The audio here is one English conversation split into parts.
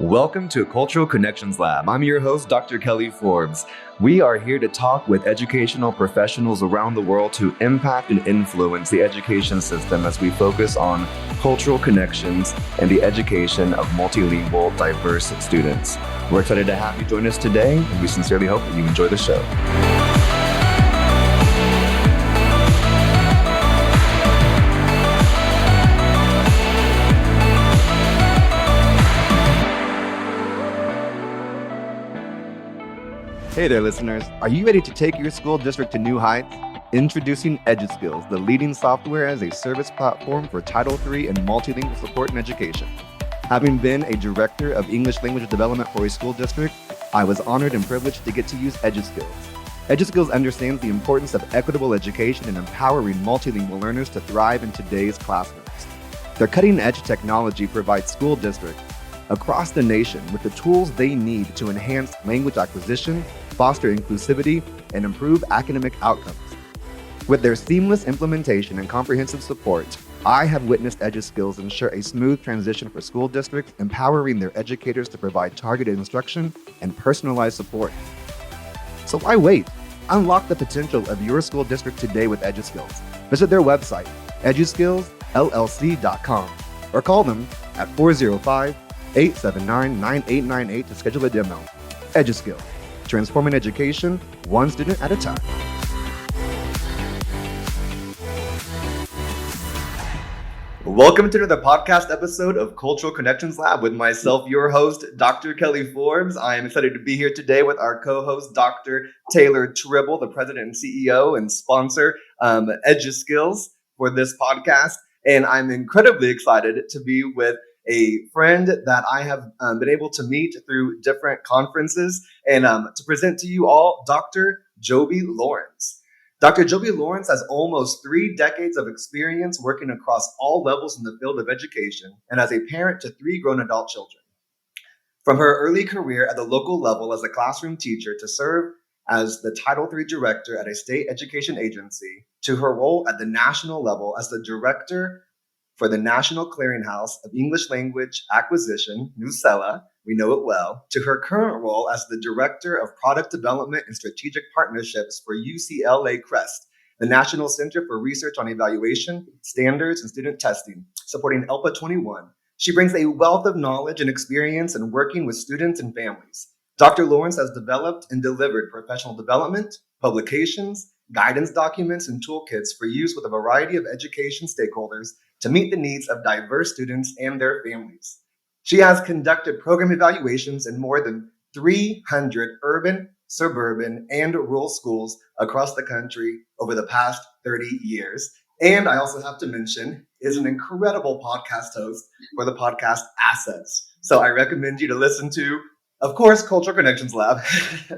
Welcome to Cultural Connections Lab. I'm your host, Dr. Kelly Forbes. We are here to talk with educational professionals around the world to impact and influence the education system as we focus on cultural connections and the education of multilingual, diverse students. We're excited to have you join us today, and we sincerely hope that you enjoy the show. Hey there, listeners. Are you ready to take your school district to new heights? Introducing EduSkills, the leading software as a service platform for Title III and multilingual support in education. Having been a director of English language development for a school district, I was honored and privileged to get to use EduSkills. EduSkills understands the importance of equitable education and empowering multilingual learners to thrive in today's classrooms. Their cutting-edge technology provides school districts across the nation with the tools they need to enhance language acquisition, foster inclusivity, and improve academic outcomes. With their seamless implementation and comprehensive support, I have witnessed EduSkills ensure a smooth transition for school districts, empowering their educators to provide targeted instruction and personalized support. So why wait? Unlock the potential of your school district today with EduSkills. Visit their website, eduskillsllc.com, or call them at 405-879-9898 to schedule a demo. EduSkills, transforming education one student at a time. Welcome to another podcast episode of Cultural Connections Lab with myself, your host, Dr. Kelly Forbes. I am excited to be here today with our co-host, Dr. Taylor Tribble, the president and CEO and sponsor EduSkills for this podcast. And I'm incredibly excited to be with a friend that I have been able to meet through different conferences and to present to you all Dr. Jobi Lawrence. Dr. Jobi Lawrence has almost 3 decades of experience working across all levels in the field of education and as a parent to 3 grown adult children. From her early career at the local level as a classroom teacher to serve as the Title III director at a state education agency, to her role at the national level as the director for the National Clearinghouse of English Language Acquisition, NCELA, we know it well, to her current role as the Director of Product Development and Strategic Partnerships for UCLA-CRESST, the National Center for Research on Evaluation, Standards, and Student Testing, supporting ELPA 21. She brings a wealth of knowledge and experience in working with students and families. Dr. Lawrence has developed and delivered professional development, publications, guidance documents, and toolkits for use with a variety of education stakeholders to meet the needs of diverse students and their families. She has conducted program evaluations in more than 300 urban, suburban, and rural schools across the country over the past 30 years. And I also have to mention, is an incredible podcast host for the podcast Assets. So I recommend you to listen to, of course, Cultural Connections Lab,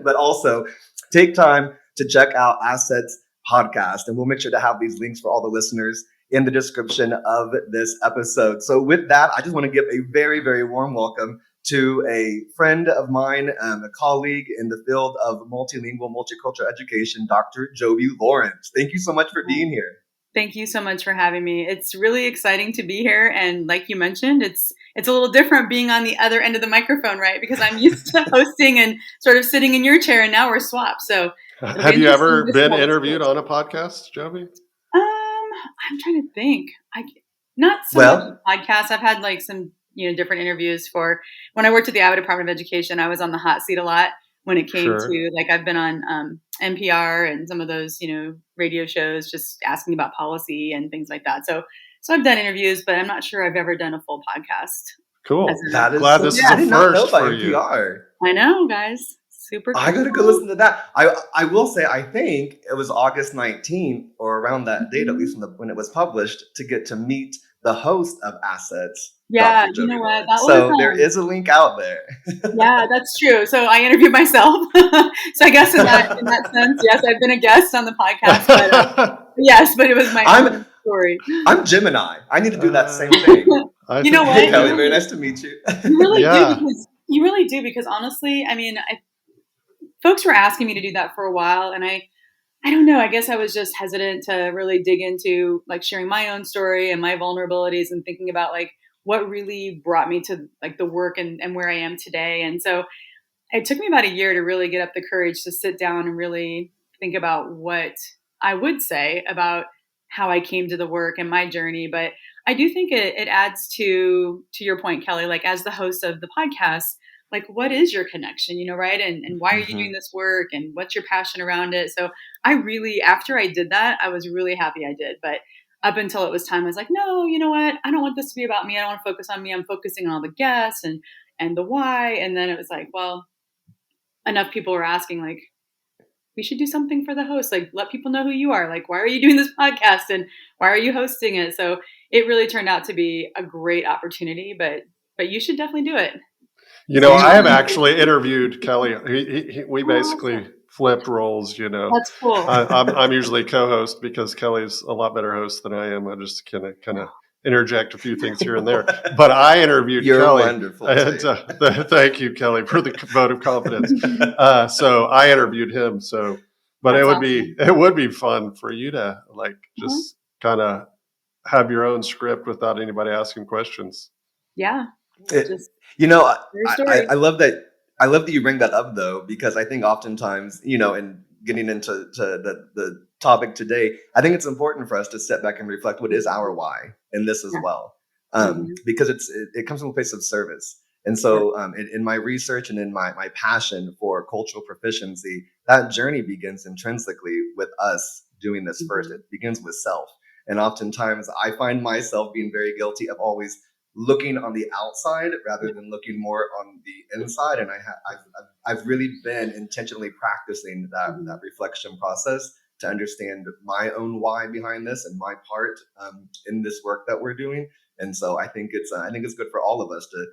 but also take time to check out Assets podcast. And we'll make sure to have these links for all the listeners in the description of this episode. So with that, I just want to give a very, very warm welcome to a friend of mine, a colleague in the field of multilingual, multicultural education, Dr. Jobi Lawrence. Thank you so much for being here. Thank you so much for having me. It's really exciting to be here. And like you mentioned, it's a little different being on the other end of the microphone, right? Because I'm used to hosting and sort of sitting in your chair, and now we're swapped. So have you ever been interviewed on a podcast, Jobi? I'm trying to think. Not so much podcasts. I've had like some, different interviews for when I worked at the Iowa Department of Education. I was on the hot seat a lot when it came to like I've been on NPR and some of those, radio shows just asking about policy and things like that. So I've done interviews, but I'm not sure I've ever done a full podcast. Cool. That is glad this is a first for you. NPR. I know, guys. Super cool. I gotta go listen to that. I will say, I think it was August 19th or around that date, at least when it was published, to get to meet the host of Assets. Yeah, you know what? So there is a link out there. Yeah, that's true. So I interviewed myself. So I guess in that sense, yes, I've been a guest on the podcast. But, yes, but it was my own story. I'm Gemini. I need to do that same thing. You know what? Hey, Kelly, very nice to meet you. You really do because honestly, I mean, folks were asking me to do that for a while, and I don't know. I guess I was just hesitant to really dig into like sharing my own story and my vulnerabilities and thinking about like what really brought me to like the work and where I am today. And so it took me about a year to really get up the courage to sit down and really think about what I would say about how I came to the work and my journey. But I do think it adds to your point, Kelly, like as the host of the podcast, like what is your connection, right? And why are you doing this work and what's your passion around it? So I really, after I did that, I was really happy I did. But up until it was time, I was like, no, you know what? I don't want this to be about me. I don't want to focus on me. I'm focusing on all the guests and the why. And then it was like, well, enough people were asking, like, we should do something for the host. Like, let people know who you are. Like, why are you doing this podcast and why are you hosting it? So it really turned out to be a great opportunity, but you should definitely do it. I have actually interviewed Kelly. We basically flipped roles. That's cool. I'm usually co-host because Kelly's a lot better host than I am. I just kind of interject a few things here and there. But I interviewed Kelly. Wonderful. And, thank you, Kelly, for the vote of confidence. So I interviewed him. But it would be fun for you to like just kind of have your own script without anybody asking questions. Yeah. I love that. I love that you bring that up though, because I think oftentimes, in getting into the topic today, I think it's important for us to step back and reflect what is our why in this as well, because it comes from a place of service. And so in my research and in my passion for cultural proficiency, that journey begins intrinsically with us doing this first. It begins with self. And oftentimes I find myself being very guilty of always looking on the outside rather than looking more on the inside. And I've really been intentionally practicing that reflection process to understand my own why behind this and my part in this work that we're doing. And so I think it's good for all of us to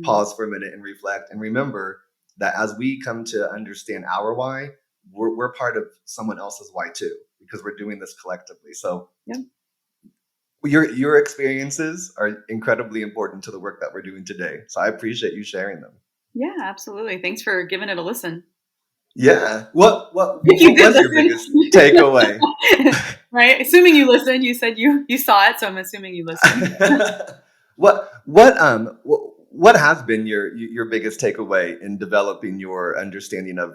pause for a minute and reflect and remember that as we come to understand our why, we're part of someone else's why too, because we're doing this collectively. So your experiences are incredibly important to the work that we're doing today. So I appreciate you sharing them. Yeah, absolutely. Thanks for giving it a listen. Yeah. What was your biggest takeaway? Right. Assuming you listened, you said you saw it, so I'm assuming you listened. What has been your biggest takeaway in developing your understanding of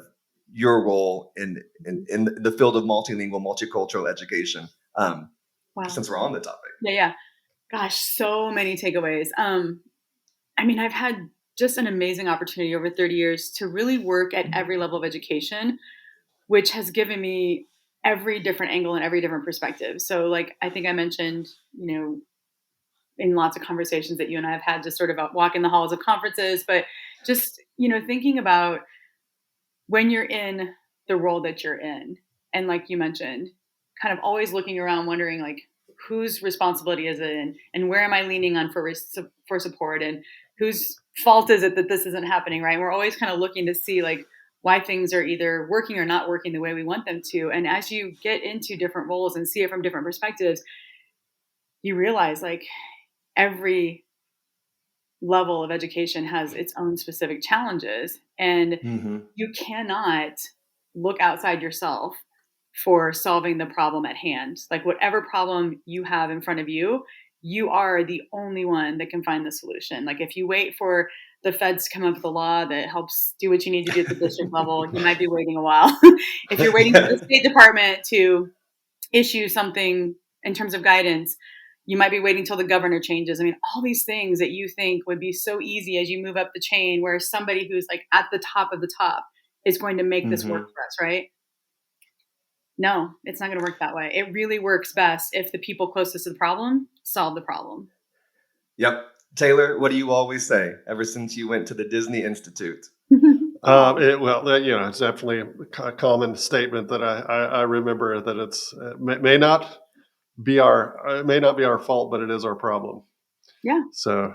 your role in the field of multilingual, multicultural education? Since we're on the topic. Yeah. Gosh, so many takeaways. I've had just an amazing opportunity over 30 years to really work at every level of education, which has given me every different angle and every different perspective. So like, I think I mentioned, in lots of conversations that you and I have had, just sort of walk in the halls of conferences, but just, thinking about when you're in the role that you're in. And like you mentioned, kind of always looking around, wondering like, whose responsibility is it and where am I leaning on for support and whose fault is it that this isn't happening, right? And we're always kind of looking to see like why things are either working or not working the way we want them to. And as you get into different roles and see it from different perspectives, you realize like every level of education has its own specific challenges, and you cannot look outside yourself for solving the problem at hand. Like whatever problem you have in front of you, you are the only one that can find the solution. Like if you wait for the feds to come up with a law that helps do what you need to do at the district level, you might be waiting a while. If you're waiting for the State Department to issue something in terms of guidance, you might be waiting till the governor changes. I mean, all these things that you think would be so easy as you move up the chain, where somebody who's like at the top of the top is going to make this work for us, right? No, it's not going to work that way. It really works best if the people closest to the problem solve the problem. Yep. Taylor, what do you always say ever since you went to the Disney Institute? It's definitely a common statement that I remember, that it may not be our fault, but it is our problem. Yeah. So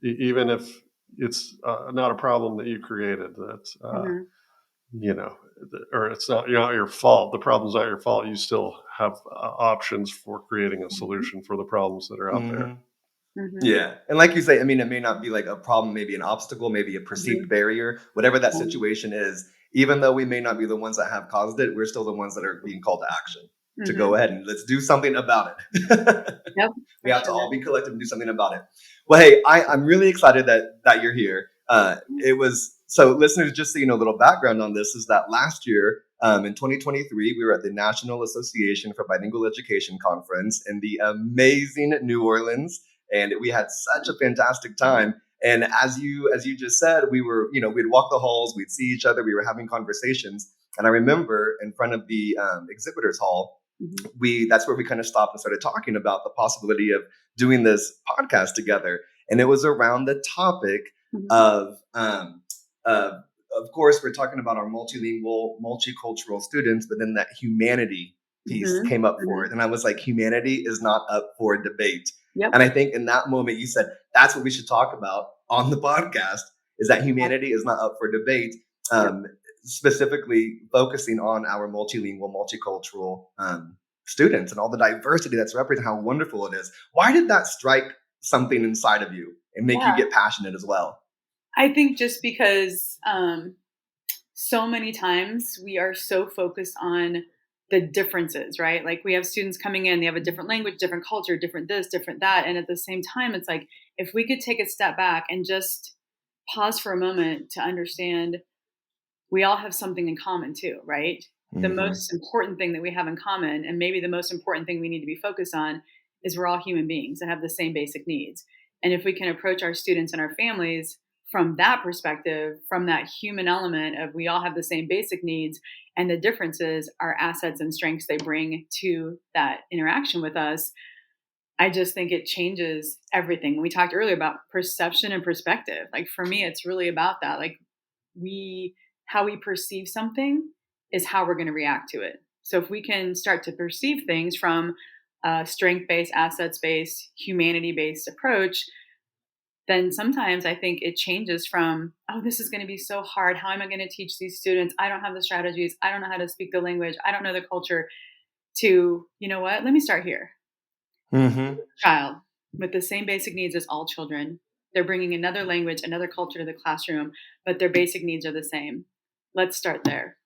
even if it's not a problem that you created, that's or it's not your fault. The problem's not your fault. You still have options for creating a solution for the problems that are out there. Yeah. And like you say, I mean, it may not be like a problem, maybe an obstacle, maybe a perceived barrier, whatever that situation is. Even though we may not be the ones that have caused it, we're still the ones that are being called to action to go ahead and let's do something about it. Yep, we have to all be collective and do something about it. Well, hey, I'm really excited that you're here. It was so, listeners, just so you know, a little background on this is that last year, in 2023, we were at the National Association for Bilingual Education conference in the amazing New Orleans, and we had such a fantastic time. And as you just said, we were, we'd walk the halls, we'd see each other, we were having conversations, and I remember in front of the exhibitors hall, that's where we kind of stopped and started talking about the possibility of doing this podcast together. And it was around the topic of course, we're talking about our multilingual, multicultural students, but then that humanity piece came up for it. And I was like, humanity is not up for debate. Yep. And I think in that moment, you said, that's what we should talk about on the podcast, is that humanity is not up for debate. Specifically focusing on our multilingual, multicultural students and all the diversity that's represented, how wonderful it is. Why did that strike something inside of you and make you get passionate as well? I think just because so many times we are so focused on the differences, right? Like we have students coming in, they have a different language, different culture, different this, different that. And at the same time, it's like, if we could take a step back and just pause for a moment to understand we all have something in common too, right? The most important thing that we have in common, and maybe the most important thing we need to be focused on, is we're all human beings and have the same basic needs. And if we can approach our students and our families from that perspective, from that human element of we all have the same basic needs, and the differences are assets and strengths they bring to that interaction with us, I just think it changes everything. We talked earlier about perception and perspective. Like for me, it's really about that. Like how we perceive something is how we're going to react to it. So if we can start to perceive things from a strength-based, assets-based, humanity-based approach, then sometimes I think it changes from, oh, this is going to be so hard. How am I going to teach these students? I don't have the strategies. I don't know how to speak the language. I don't know the culture. To, you know what? Let me start here. Child with the same basic needs as all children. They're bringing another language, another culture to the classroom, but their basic needs are the same. Let's start there.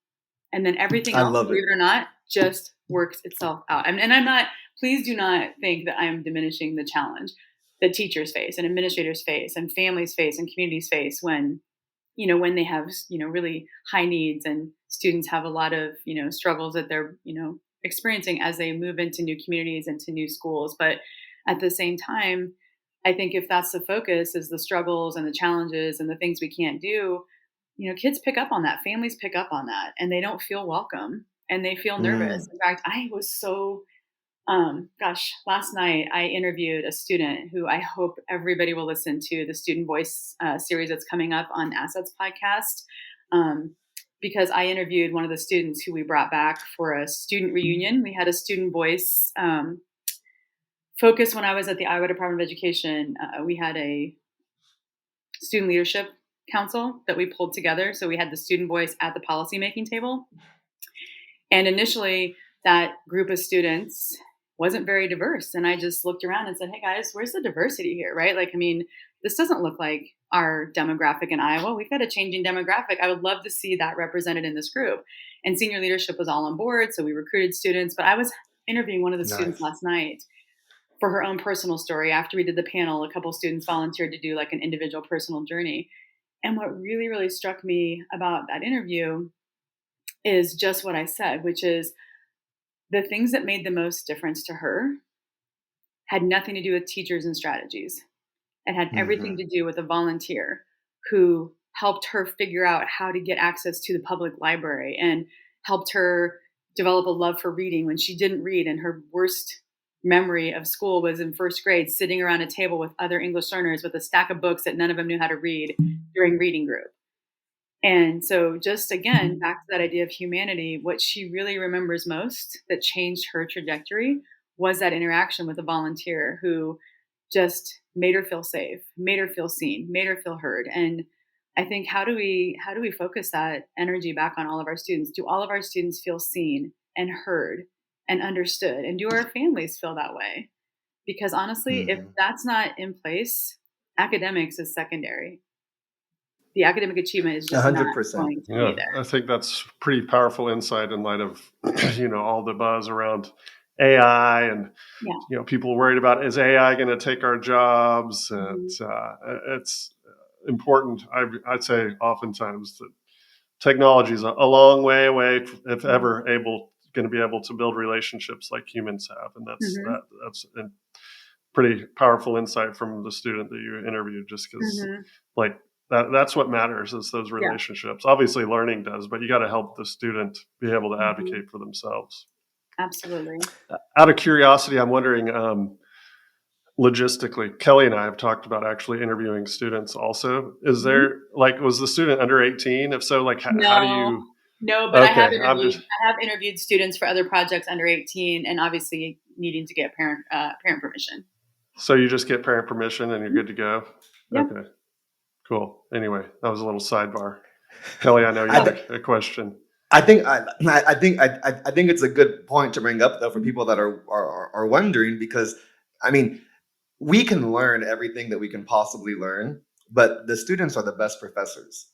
And then everything else, believe it or not, just works itself out. And I'm not, please do not think that I'm diminishing the challenge that teachers face and administrators face and families face and communities face when they have, really high needs and students have a lot of, struggles that they're, experiencing as they move into new communities and to new schools. But at the same time, I think if that's the focus, is the struggles and the challenges and the things we can't do, kids pick up on that, families pick up on that, and they don't feel welcome and they feel nervous. In fact, I was so, last night I interviewed a student who I hope everybody will listen to, the Student Voice series that's coming up on Assets podcast. Because I interviewed one of the students who we brought back for a student reunion. We had a Student Voice focus when I was at the Iowa Department of Education. We had a student leadership council that we pulled together. So we had the student voice at the policymaking table. And initially, that group of students wasn't very diverse. And I just looked around and said, hey guys, where's the diversity here, right? Like, I mean, this doesn't look like our demographic in Iowa. We've got a changing demographic. I would love to see that represented in this group. And senior leadership was all on board. So we recruited students, but I was interviewing one of the students last night for her own personal story. After we did the panel, a couple of students volunteered to do like an individual personal journey. And what really, really struck me about that interview is just what I said, which is the things that made the most difference to her had nothing to do with teachers and strategies. It had everything to do with a volunteer who helped her figure out how to get access to the public library and helped her develop a love for reading when she didn't read. And her worst memory of school was in first grade, sitting around a table with other English learners with a stack of books that none of them knew how to read during reading group. And so just again, back to that idea of humanity, what she really remembers most that changed her trajectory was that interaction with a volunteer who just made her feel safe, made her feel seen, made her feel heard. And I think how do we focus that energy back on all of our students? Do all of our students feel seen and heard and understood? And do our families feel that way? Because honestly, if that's not in place, academics is secondary. The academic achievement is just 100%. Not going to be there. I think that's pretty powerful insight in light of, all the buzz around AI and Yeah. people worried about, is AI going to take our jobs? And it's important. I'd say oftentimes that technology is a long way away, if ever going to be able to build relationships like humans have, and that's a pretty powerful insight from the student that you interviewed. Just because, like that's what matters, is those relationships. Obviously, learning does, but you got to help the student be able to advocate for themselves. Absolutely. Out of curiosity, I'm wondering, logistically, Kelly and I have talked about actually interviewing students also. Is there, was the student under 18? If so, how do you? No, but okay, I have interviewed students for other projects under 18, and obviously needing to get parent permission. So you just get parent permission and you're good to go? Yeah. Okay, cool. Anyway, that was a little sidebar. Kelly, I know you had a question. I think it's a good point to bring up, though, for people that are wondering, because I mean, we can learn everything that we can possibly learn, but the students are the best professors.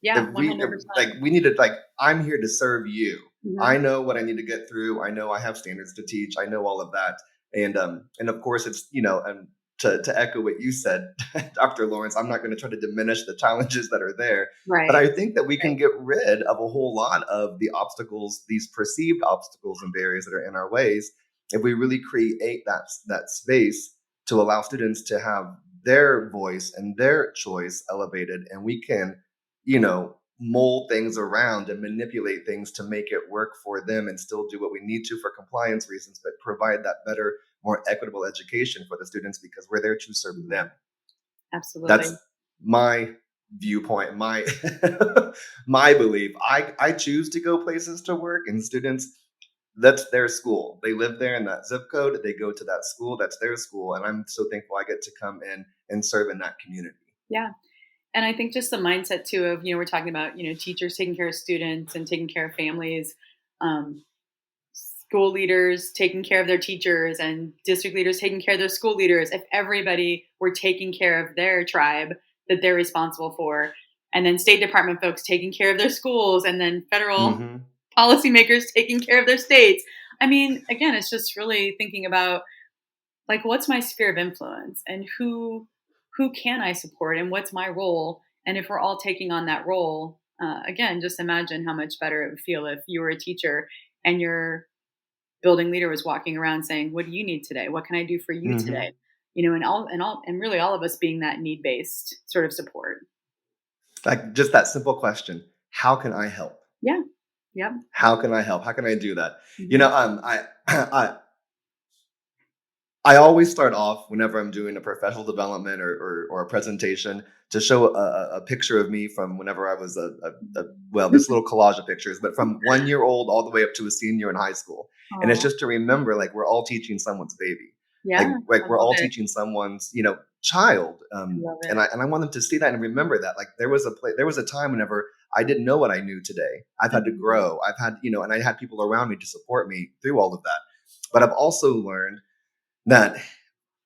Yeah, 100%. We need to, I'm here to serve you. I know what I need to get through. I know I have standards to teach. I know all of that, and of course it's to echo what you said, Dr. Lawrence, I'm not going to try to diminish the challenges that are there, but I think that we can get rid of a whole lot of the obstacles, these perceived obstacles and barriers that are in our ways, if we really create that space to allow students to have their voice and their choice elevated, and we can, mold things around and manipulate things to make it work for them and still do what we need to for compliance reasons, but provide that better, more equitable education for the students, because we're there to serve them. Absolutely. That's my viewpoint, my my belief. I choose to go places to work, and students, that's their school. They live there in that zip code. They go to that school. That's their school. And I'm so thankful I get to come in and serve in that community. Yeah. And I think just the mindset too of, we're talking about, teachers taking care of students and taking care of families, school leaders taking care of their teachers, and district leaders taking care of their school leaders. If everybody were taking care of their tribe that they're responsible for, and then State Department folks taking care of their schools, and then federal policymakers taking care of their states. I mean, again, it's just really thinking about, what's my sphere of influence, and who can I support, and what's my role? And if we're all taking on that role, again, just imagine how much better it would feel if you were a teacher and your building leader was walking around saying, "What do you need today? What can I do for you today?" And really all of us being that need-based sort of support. Just that simple question: how can I help? Yeah. Yep. How can I help? How can I do that? I always start off whenever I'm doing a professional development or a presentation to show a picture of me from whenever I was this little collage of pictures, but from 1 year old all the way up to a senior in high school. Aww. And it's just to remember, we're all teaching someone's baby. Yeah. We're all teaching someone's, child. And I want them to see that and remember that. There was a time whenever I didn't know what I knew today. I've had to grow. I've had, and I had people around me to support me through all of that. But I've also learned that,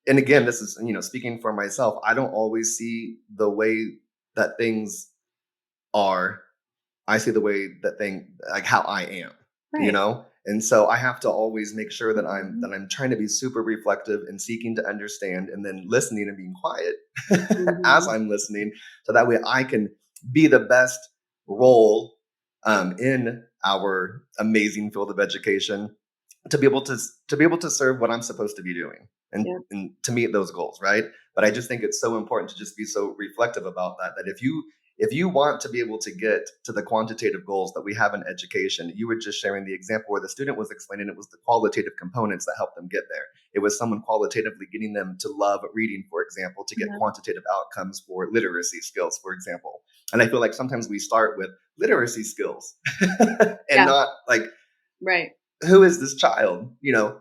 and again, this is, speaking for myself, I don't always see the way that things are. I see the way that how I am, right. And so I have to always make sure that I'm trying to be super reflective and seeking to understand, and then listening and being quiet as I'm listening, so that way I can be the best role in our amazing field of education, to be able to serve what I'm supposed to be doing and to meet those goals, right? But I just think it's so important to just be so reflective about that if you want to be able to get to the quantitative goals that we have in education. You were just sharing the example where the student was explaining it was the qualitative components that helped them get there. It was someone qualitatively getting them to love reading, for example, to get quantitative outcomes for literacy skills, for example. And I feel like sometimes we start with literacy skills and not right. Who is this child?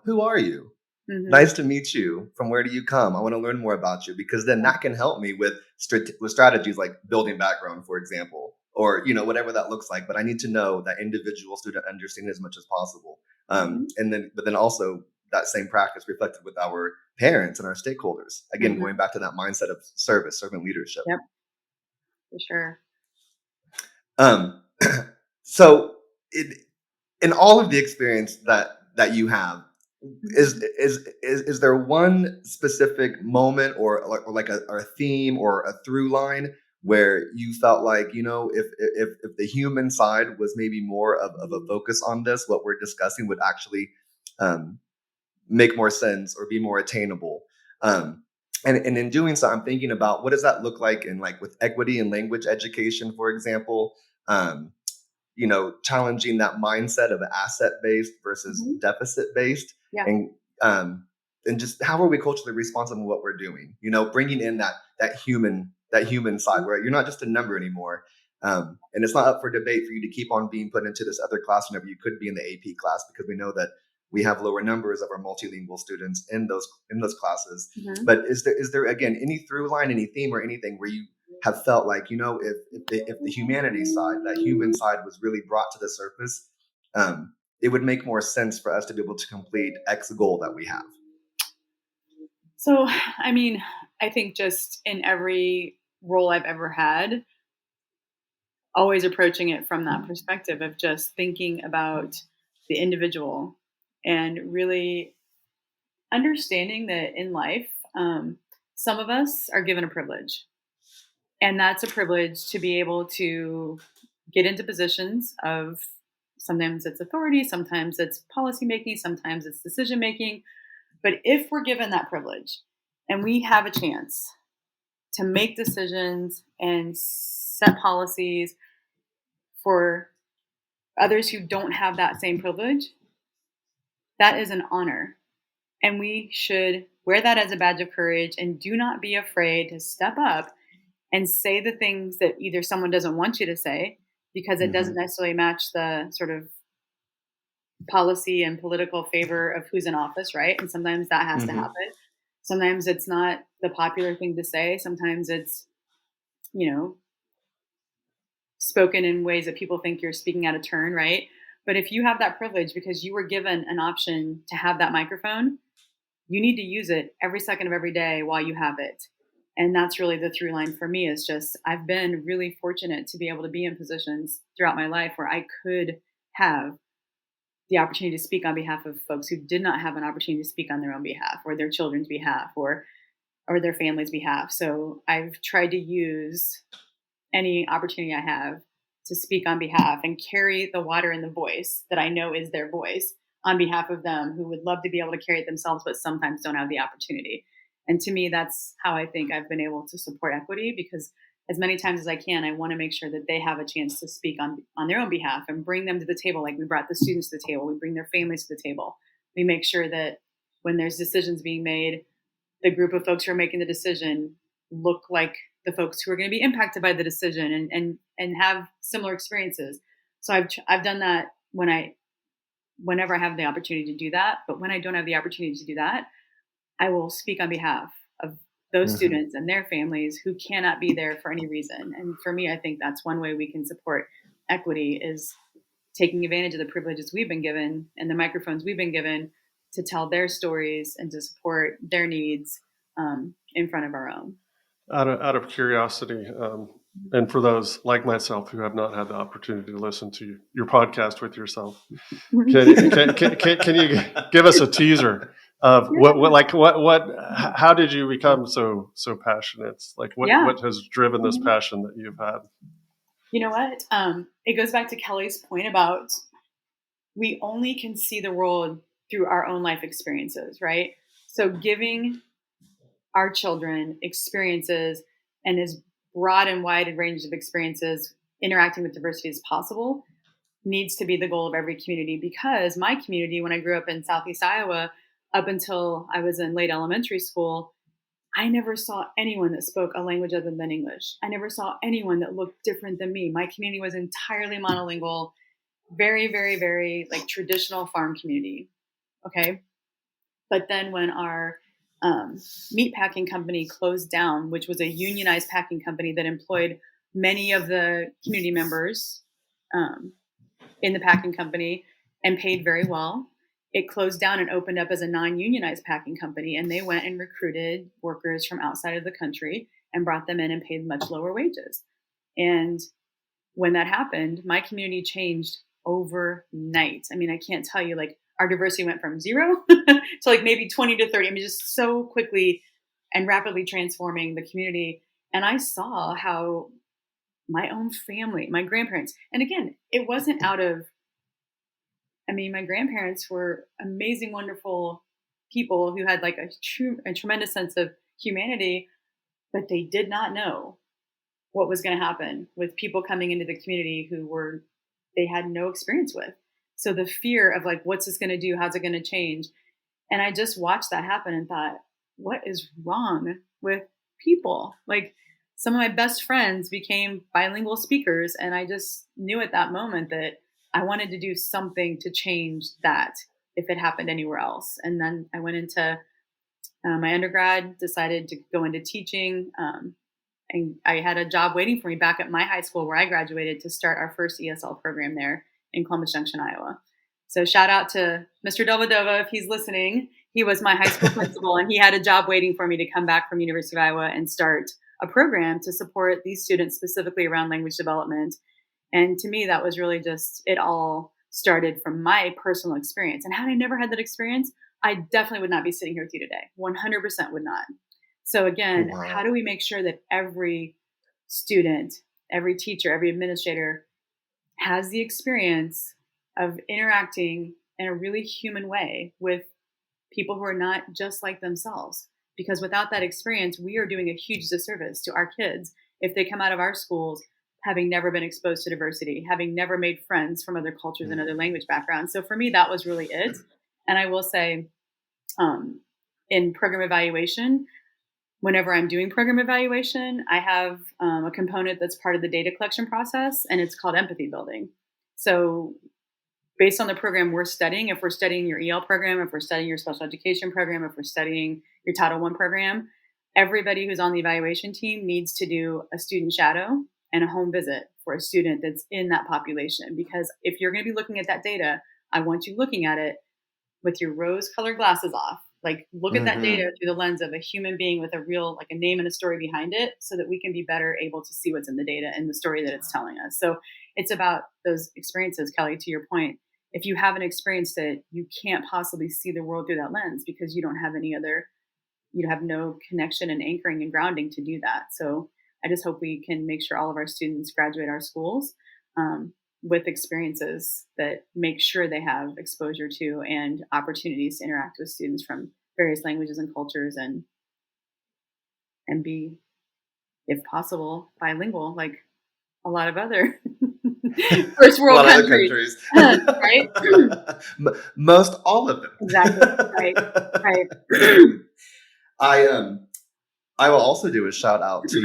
Who are you? Nice to meet you. From where do you come? I want to learn more about you, because then that can help me with strategies like building background, for example, or, whatever that looks like. But I need to know that individual student understanding as much as possible. But then also that same practice reflected with our parents and our stakeholders. Again, going back to that mindset of service, servant leadership. Yep. For sure. So in all of the experience that you have, is there one specific moment or like a theme or a through line where you felt like, if the human side was maybe more of a focus on this, what we're discussing would actually make more sense or be more attainable? And in doing so, I'm thinking about what does that look like in like with equity and language education, for example. Challenging that mindset of asset-based versus deficit-based, Yeah. and just how are we culturally responsible in what we're doing? Bringing in that human side where you're not just a number anymore, and it's not up for debate for you to keep on being put into this other class whenever you could be in the AP class, because we know that we have lower numbers of our multilingual students in those classes. But is there again any through line, any theme, or anything where you have felt like, if the humanity side, that human side was really brought to the surface, it would make more sense for us to be able to complete X goal that we have? So, I mean, I think just in every role I've ever had, always approaching it from that perspective of just thinking about the individual and really understanding that in life, some of us are given a privilege. And that's a privilege to be able to get into positions of, sometimes it's authority, sometimes it's policy making, sometimes it's decision making. But if we're given that privilege and we have a chance to make decisions and set policies for others who don't have that same privilege, that is an honor. And we should wear that as a badge of courage and do not be afraid to step up and say the things that either someone doesn't want you to say because it doesn't necessarily match the sort of policy and political favor of who's in office, right? And sometimes that has to happen. Sometimes it's not the popular thing to say. Sometimes it's, spoken in ways that people think you're speaking out of turn, right? But if you have that privilege because you were given an option to have that microphone, you need to use it every second of every day while you have it. And that's really the through line for me, is just I've been really fortunate to be able to be in positions throughout my life where I could have the opportunity to speak on behalf of folks who did not have an opportunity to speak on their own behalf or their children's behalf or their family's behalf. So I've tried to use any opportunity I have to speak on behalf and carry the water and the voice that I know is their voice on behalf of them who would love to be able to carry it themselves, but sometimes don't have the opportunity. And to me, that's how I think I've been able to support equity, because as many times as I can, I want to make sure that they have a chance to speak on their own behalf and bring them to the table. Like we brought the students to the table, we bring their families to the table. We make sure that when there's decisions being made, the group of folks who are making the decision look like the folks who are going to be impacted by the decision and have similar experiences. So I've done that whenever I have the opportunity to do that. But when I don't have the opportunity to do that, I will speak on behalf of those students and their families who cannot be there for any reason. And for me, I think that's one way we can support equity, is taking advantage of the privileges we've been given and the microphones we've been given to tell their stories and to support their needs in front of our own. Out of curiosity, and for those like myself who have not had the opportunity to listen to your podcast with yourself, can you give us a teaser of how did you become so passionate? Like what has driven this passion that you've had? You know what? It goes back to Kelly's point about we only can see the world through our own life experiences, right? So giving our children experiences and as broad and wide a range of experiences interacting with diversity as possible needs to be the goal of every community. Because my community, when I grew up in Southeast Iowa, up until I was in late elementary school, I never saw anyone that spoke a language other than English. I never saw anyone that looked different than me. My community was entirely monolingual, very, very, very like traditional farm community. Okay. But then when our meat packing company closed down, which was a unionized packing company that employed many of the community members in the packing company and paid very well, it closed down and opened up as a non-unionized packing company. And they went and recruited workers from outside of the country and brought them in and paid much lower wages. And when that happened, my community changed overnight. I mean, I can't tell you, like our diversity went from 0 to like maybe 20 to 30. I mean, just so quickly and rapidly transforming the community. And I saw how my own family, my grandparents, and again, it wasn't out of, I mean, my grandparents were amazing, wonderful people who had like a tremendous sense of humanity, but they did not know what was going to happen with people coming into the community they had no experience with. So the fear of like, what's this going to do? How's it going to change? And I just watched that happen and thought, what is wrong with people? Like, some of my best friends became bilingual speakers. And I just knew at that moment that I wanted to do something to change that if it happened anywhere else. And then I went into my undergrad, decided to go into teaching. And I had a job waiting for me back at my high school where I graduated to start our first ESL program there in Columbus Junction, Iowa. So shout out to Mr. Dova if he's listening. He was my high school principal, and he had a job waiting for me to come back from University of Iowa and start a program to support these students specifically around language development. And to me, that was really just, it all started from my personal experience. And had I never had that experience, I definitely would not be sitting here with you today. 100% would not. So again, Wow. How do we make sure that every student, every teacher, every administrator has the experience of interacting in a really human way with people who are not just like themselves? Because without that experience, we are doing a huge disservice to our kids if they come out of our schools having never been exposed to diversity, having never made friends from other cultures and other language backgrounds. So for me, that was really it. And I will say, in program evaluation, whenever I'm doing program evaluation, I have a component that's part of the data collection process, and it's called empathy building. So based on the program we're studying, if we're studying your EL program, if we're studying your special education program, if we're studying your Title I program, everybody who's on the evaluation team needs to do a student shadow and a home visit for a student that's in that population. Because if you're going to be looking at that data, I want you looking at it with your rose-colored glasses off. Like, look at that data through the lens of a human being with a real, like, a name and a story behind it, so that we can be better able to see what's in the data and the story that it's telling us. So it's about those experiences, Kelly, to your point. If you have an experience that you can't possibly see the world through that lens because you don't have you have no connection and anchoring and grounding to do that. So I just hope we can make sure all of our students graduate our schools with experiences that make sure they have exposure to and opportunities to interact with students from various languages and cultures, and be, if possible, bilingual, like a lot of other first world countries. Right? Most all of them. Exactly. Right. I will also do a shout out to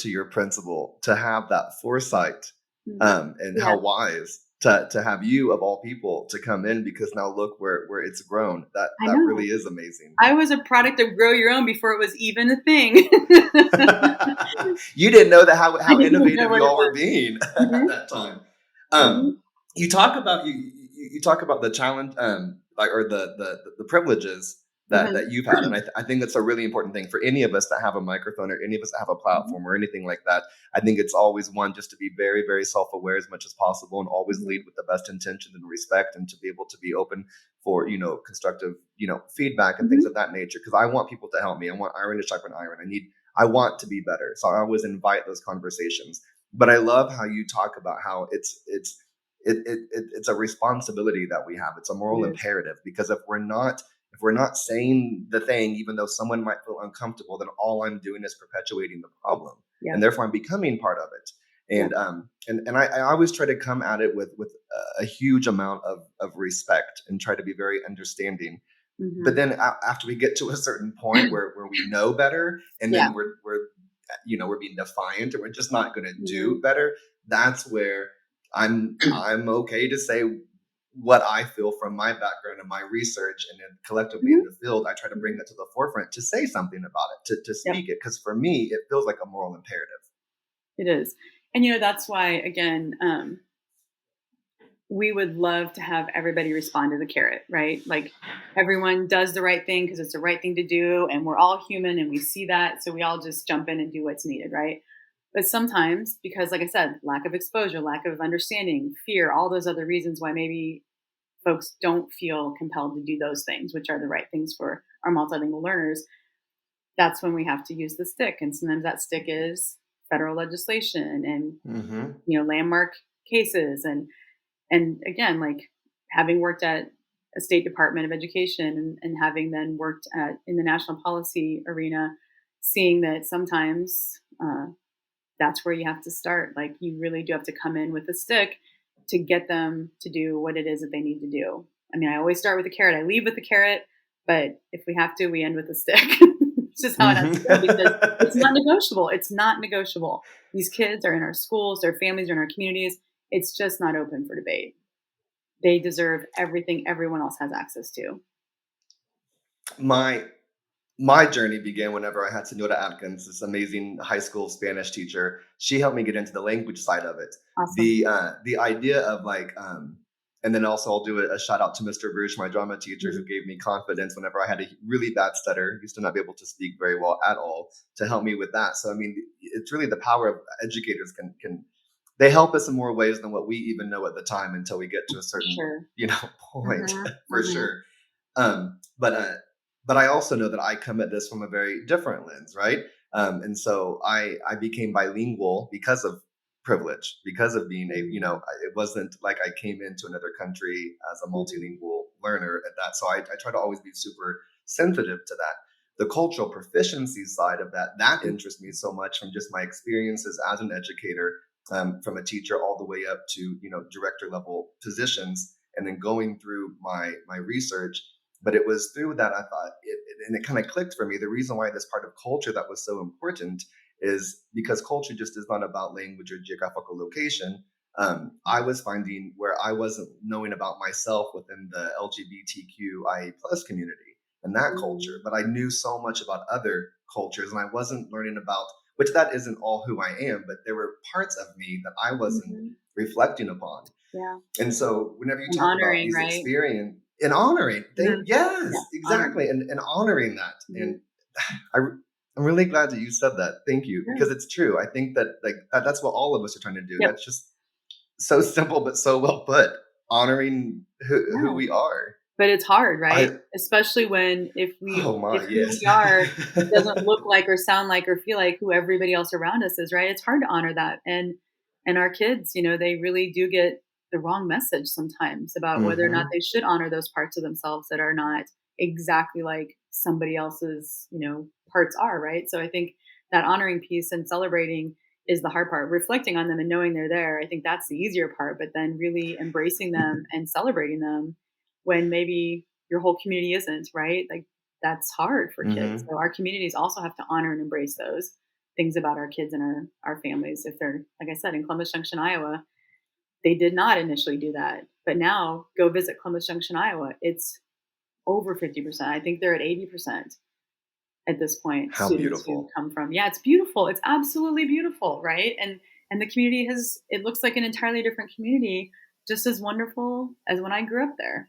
your principal to have that foresight and how wise to have you, of all people, to come in, because now look where it's grown. That really is amazing. I was a product of Grow Your Own before it was even a thing. You didn't know that how innovative you all were being at that time. You talk about the challenge, or the privileges that you've had. And I think that's a really important thing for any of us that have a microphone, or any of us that have a platform or anything like that. I think it's always one, just to be very, very self-aware as much as possible, and always lead with the best intention and respect, and to be able to be open for, constructive, feedback and things of that nature. Because I want people to help me. I want Iron to check with Iron. I want to be better. So I always invite those conversations. But I love how you talk about how it's a responsibility that we have. It's a moral imperative, because if we're not saying the thing, even though someone might feel uncomfortable, then all I'm doing is perpetuating the problem, and therefore I'm becoming part of it. And I always try to come at it with a huge amount of respect, and try to be very understanding. But then after we get to a certain point where we know better, and then we're being defiant, and we're just not going to do better, that's where I'm okay to say what I feel from my background and my research, and then collectively in the field, I try to bring that to the forefront, to say something about it, to speak it. Because for me, it feels like a moral imperative. It is. And, that's why, again, we would love to have everybody respond to the carrot, right? Like, everyone does the right thing because it's the right thing to do, and we're all human and we see that. So we all just jump in and do what's needed, right? But sometimes, because, like I said, lack of exposure, lack of understanding, fear, all those other reasons why maybe folks don't feel compelled to do those things, which are the right things for our multilingual learners, that's when we have to use the stick. And sometimes that stick is federal legislation and, landmark cases. And again, like having worked at a state department of education and having then worked in the national policy arena, seeing that sometimes that's where you have to start. Like you really do have to come in with a stick to get them to do what it is that they need to do. I mean, I always start with a carrot. I leave with the carrot, but if we have to, we end with a stick. It's just how it has to go because it's not negotiable. It's not negotiable. These kids are in our schools, their families are in our communities. It's just not open for debate. They deserve everything everyone else has access to. My journey began whenever I had Senora Atkins, this amazing high school Spanish teacher. She helped me get into the language side of it. Awesome. The idea of like, and then also I'll do a shout out to Mr. Bruce, my drama teacher, who gave me confidence whenever I had a really bad stutter, used to not be able to speak very well at all, to help me with that. So, I mean, it's really the power of educators can they help us in more ways than what we even know at the time until we get to a certain, point for sure. But I also know that I come at this from a very different lens, right? And so I became bilingual because of privilege, because of being it wasn't like I came into another country as a multilingual learner at that. So I try to always be super sensitive to that. The cultural proficiency side of that interests me so much from just my experiences as an educator, from a teacher all the way up to, director level positions, and then going through my research. But it was through that I thought it kind of clicked for me. The reason why this part of culture that was so important is because culture just is not about language or geographical location. I was finding where I wasn't knowing about myself within the LGBTQIA+ community and that culture, but I knew so much about other cultures, and I wasn't learning about, which that isn't all who I am, but there were parts of me that I wasn't reflecting upon. Yeah. And so whenever you talk about these experiences, and honoring, yes, exactly, and honoring that. And I'm really glad that you said that. Thank you, because it's true. I think that that's what all of us are trying to do. That's just so simple, but so well put. Honoring who we are. But it's hard, right? Especially when if who we are doesn't look like or sound like or feel like who everybody else around us is, right? It's hard to honor that. And our kids, they really do get the wrong message sometimes about whether or not they should honor those parts of themselves that are not exactly like somebody else's, parts are, right? So I think that honoring piece and celebrating is the hard part. Reflecting on them and knowing they're there, I think that's the easier part, but then really embracing them and celebrating them when maybe your whole community isn't, right? Like that's hard for kids. So our communities also have to honor and embrace those things about our kids and our families. If they're, like I said, in Columbus Junction, Iowa, they did not initially do that, but now go visit Columbus Junction, Iowa. It's over 50%. I think they're at 80% at this point. How beautiful. Come from. Yeah, it's beautiful. It's absolutely beautiful, right? And the community it looks like an entirely different community, just as wonderful as when I grew up there.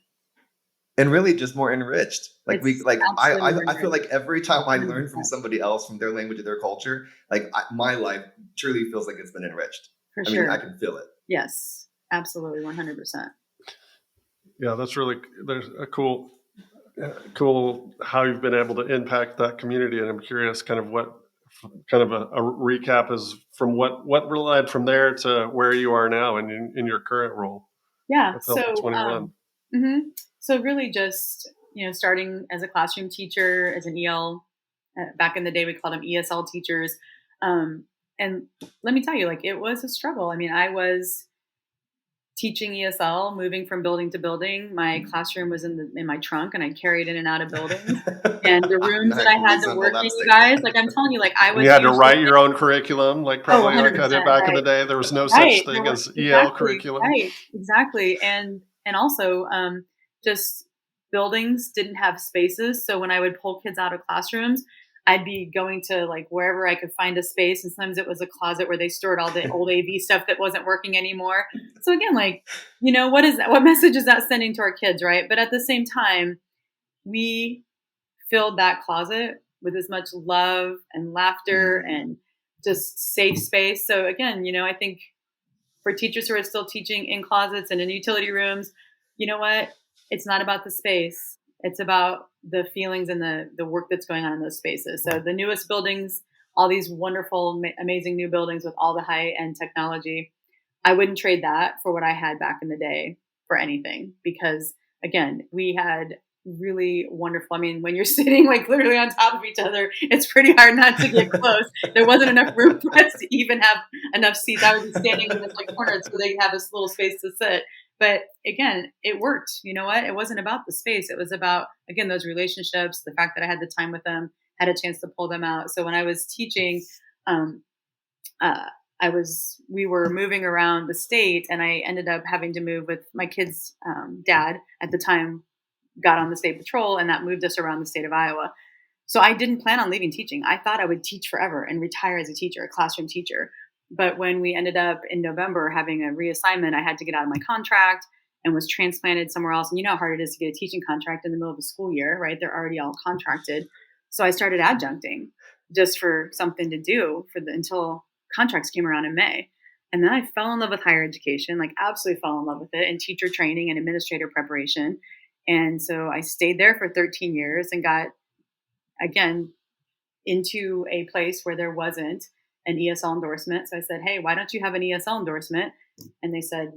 And really just more enriched. I feel like every time I learn from somebody else, from their language or their culture, my life truly feels like it's been enriched. For sure. I can feel it. Yes, absolutely. 100%. Yeah, that's really, there's a cool how you've been able to impact that community. And I'm curious kind of what kind of a recap is from what led from there to where you are now and in your current role. Yeah. So really just, starting as a classroom teacher, as an EL, back in the day, we called them ESL teachers. And let me tell you, it was a struggle. I mean, I was teaching ESL, moving from building to building. My classroom was in my trunk, and I carried in and out of buildings. And the rooms that I had to work in, you guys, I'm telling you, I was. You had to write your own curriculum, probably like I did back in the day. There was no such thing as EL curriculum. Right, exactly. And also, just buildings didn't have spaces. So when I would pull kids out of classrooms, I'd be going to wherever I could find a space. And sometimes it was a closet where they stored all the old AV stuff that wasn't working anymore. So again, what is that? What message is that sending to our kids, right? But at the same time, we filled that closet with as much love and laughter and just safe space. So again, I think for teachers who are still teaching in closets and in utility rooms, you know what? It's not about the space. It's about the feelings and the work that's going on in those spaces. So the newest buildings, all these wonderful, amazing new buildings with all the high-end technology, I wouldn't trade that for what I had back in the day for anything, because again, we had really wonderful. I mean, when you're sitting like literally on top of each other, it's pretty hard not to get close. There wasn't enough room for us to even have enough seats. I was just standing in this like corner so they could have this little space to sit. But again, it worked. You know what? It wasn't about the space. It was about, again, those relationships, the fact that I had the time with them, had a chance to pull them out. So when I was teaching, we were moving around the state, and I ended up having to move with my kid's dad at the time, got on the state patrol, and that moved us around the state of Iowa. So I didn't plan on leaving teaching. I thought I would teach forever and retire as a teacher, a classroom teacher. But when we ended up in November having a reassignment, I had to get out of my contract and was transplanted somewhere else. And you know how hard it is to get a teaching contract in the middle of the school year, right? They're already all contracted. So I started adjuncting just for something to do until contracts came around in May. And then I fell in love with higher education, like absolutely fell in love with it, and teacher training and administrator preparation. And so I stayed there for 13 years and got, again, into a place where there wasn't an ESL endorsement. So I said, hey, why don't you have an ESL endorsement? And they said,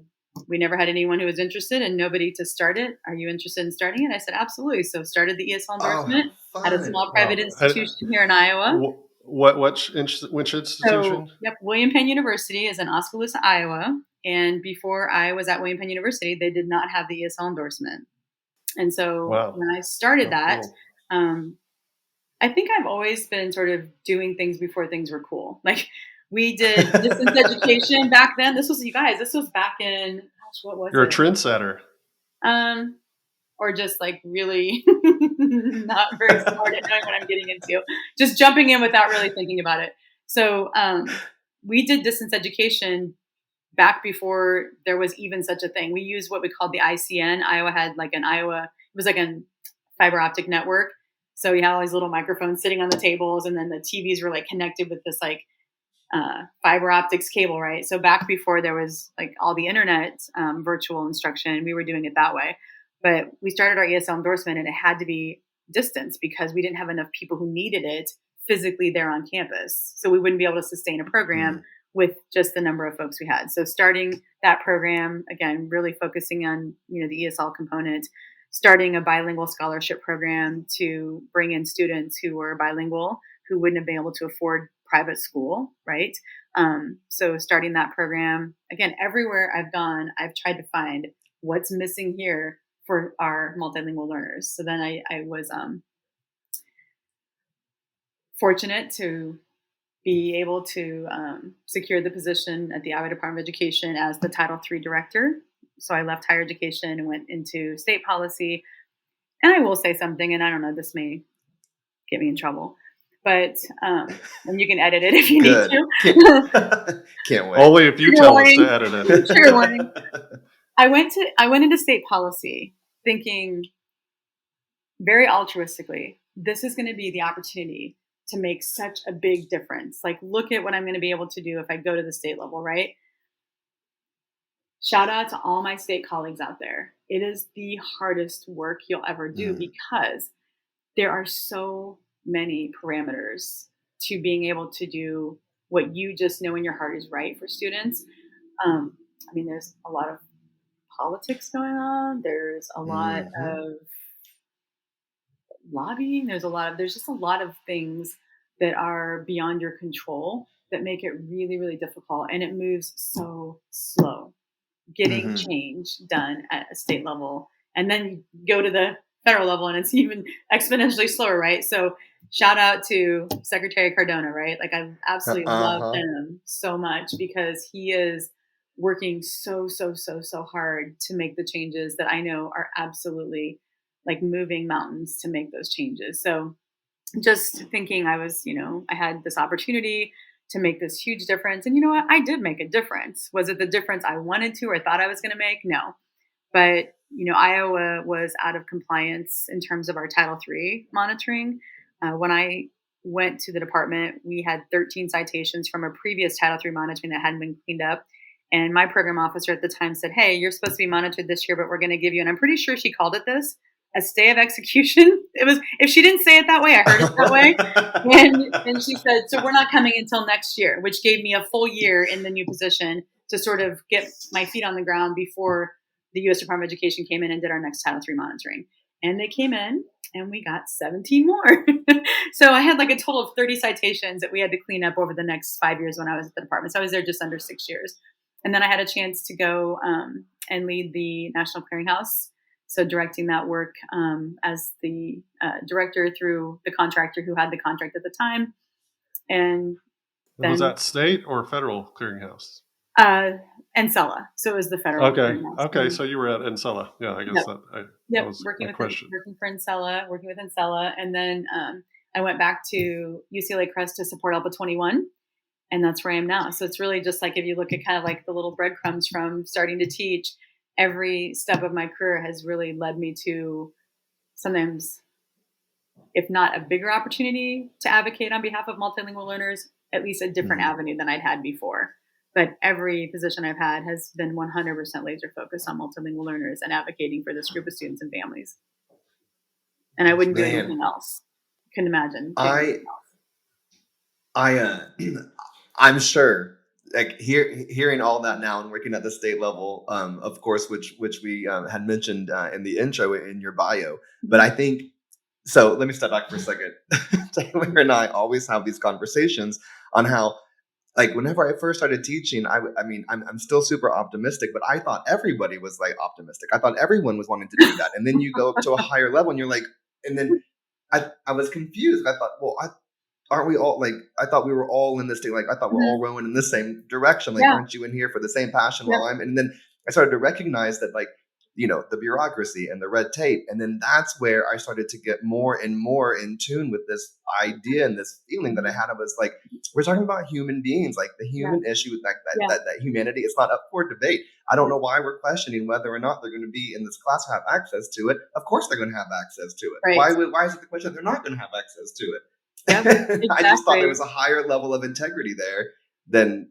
we never had anyone who was interested and nobody to start it. Are you interested in starting it? I said, absolutely. So started the ESL endorsement at a small private institution here in Iowa. Which institution? So, yep, William Penn University is in Oskaloosa, Iowa. And before I was at William Penn University, they did not have the ESL endorsement. And so when I started that, cool. I think I've always been sort of doing things before things were cool. Like we did distance education back then. This was back in, gosh, what was it? You're a trendsetter. Or just like really not very smart at knowing what I'm getting into. Just jumping in without really thinking about it. So we did distance education back before there was even such a thing. We used what we called the ICN. Iowa had like it was like a fiber optic network. So you had all these little microphones sitting on the tables, and then the TVs were like connected with this like fiber optics cable, right? So back before there was like all the internet virtual instruction, we were doing it that way. But we started our ESL endorsement, and it had to be distance because we didn't have enough people who needed it physically there on campus. So we wouldn't be able to sustain a program with just the number of folks we had. So starting that program, again, really focusing on, the ESL component, starting a bilingual scholarship program to bring in students who were bilingual, who wouldn't have been able to afford private school, right? So starting that program, again, everywhere I've gone, I've tried to find what's missing here for our multilingual learners. So then I was fortunate to be able to secure the position at the Iowa Department of Education as the Title III director. So I left higher education and went into state policy. And I will say something, and I don't know, this may get me in trouble, but and you can edit it if you need to. Can't wait. Only if you tell us to edit it. Trigger warning. I went into state policy thinking very altruistically, this is going to be the opportunity to make such a big difference. Like, look at what I'm going to be able to do if I go to the state level, right? Shout out to all my state colleagues out there. It is the hardest work you'll ever do because there are so many parameters to being able to do what you just know in your heart is right for students. There's a lot of politics going on. There's a lot of lobbying. There's just a lot of things that are beyond your control that make it really, really difficult. And it moves so slow getting change done at a state level. And then you go to the federal level and it's even exponentially slower, right? So shout out to Secretary Cardona, right? Like I absolutely love him so much because he is working so hard to make the changes that I know are absolutely like moving mountains to make those changes. So just thinking I had this opportunity to make this huge difference. And you know what? I did make a difference. Was it the difference I wanted to or thought I was going to make? No. But, Iowa was out of compliance in terms of our Title III monitoring. When I went to the department, we had 13 citations from a previous Title III monitoring that hadn't been cleaned up. And my program officer at the time said, hey, you're supposed to be monitored this year, but we're going to give you, and I'm pretty sure she called it this, a stay of execution. It was, if she didn't say it that way, I heard it that way. And she said, so we're not coming until next year, which gave me a full year in the new position to sort of get my feet on the ground before the U.S. Department of Education came in and did our next Title III monitoring. And they came in and we got 17 more. So I had like a total of 30 citations that we had to clean up over the next 5 years when I was at the department. So I was there just under 6 years. And then I had a chance to go and lead the National Clearinghouse. So directing that work as the director through the contractor who had the contract at the time. And then, was that state or federal clearinghouse? NCELA. So it was the federal. Okay. Okay. So you were at NCELA. Yeah, I guess that was working my question. Working with NCELA. And then I went back to UCLA-CRESST to support Alpha 21. And that's where I am now. So it's really just like, if you look at kind of like the little breadcrumbs from starting to teach, every step of my career has really led me to sometimes, if not a bigger opportunity to advocate on behalf of multilingual learners, at least a different avenue than I'd had before. But every position I've had has been 100% laser focused on multilingual learners and advocating for this group of students and families. And I wouldn't do anything else. Couldn't imagine. I'm sure, like hearing all that now and working at the state level, of course, which we had mentioned in the intro in your bio. But I think, so let me step back for a second. Taylor and I always have these conversations on how, like, whenever I first started teaching, I mean, I'm still super optimistic, but I thought everybody was like optimistic. I thought everyone was wanting to do that. And then you go up to a higher level and you're like, and then I was confused. I thought, well, aren't we all, like, I thought we were all in this thing. Like, I thought we're all rowing in the same direction. Like, aren't you in here for the same passion while I'm, and then I started to recognize that, like, you know, the bureaucracy and the red tape. And then that's where I started to get more and more in tune with this idea and this feeling that I had. I was like, we're talking about human beings, like the human issue with that humanity is not up for debate. I don't know why we're questioning whether or not they're going to be in this class or have access to it. Of course they're going to have access to it. Right. Why is it the question they're not going to have access to it? Yep, exactly. I just thought there was a higher level of integrity there than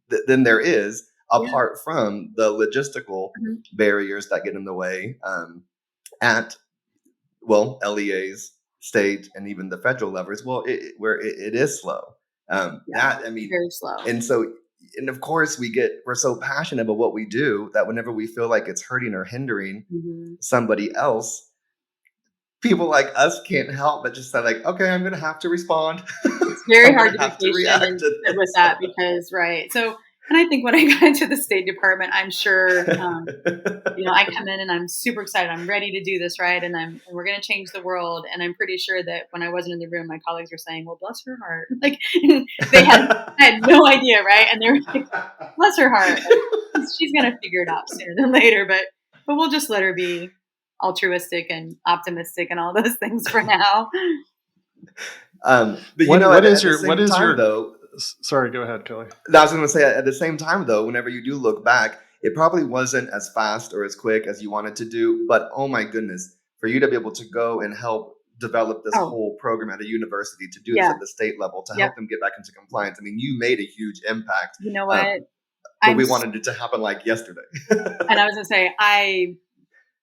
there is, apart from the logistical barriers that get in the way at, well, LEAs, state, and even the federal levels. Well, where it is slow. That, I mean, very slow. And so, and of course, we're so passionate about what we do that whenever we feel like it's hurting or hindering somebody else, people like us can't help but just say, like, okay, I'm going to have to respond. It's very hard to be patient with that because, so, and I think when I got into the State Department, I'm sure, you know, I come in and I'm super excited. I'm ready to do this, right? And we're going to change the world. And I'm pretty sure that when I wasn't in the room, my colleagues were saying, well, bless her heart. Like, they had no idea, right? And they were like, bless her heart. She's going to figure it out sooner than later, but we'll just let her be altruistic and optimistic and all those things for now. But what is your though? Sorry, go ahead, Kelly. I was going to say, at the same time, though, whenever you do look back, it probably wasn't as fast or as quick as you wanted to do. But oh my goodness, for you to be able to go and help develop this whole program at a university, to do this at the state level, to help them get back into compliance. I mean, you made a huge impact. You know what? But we wanted it to happen like yesterday. And I was going to say, I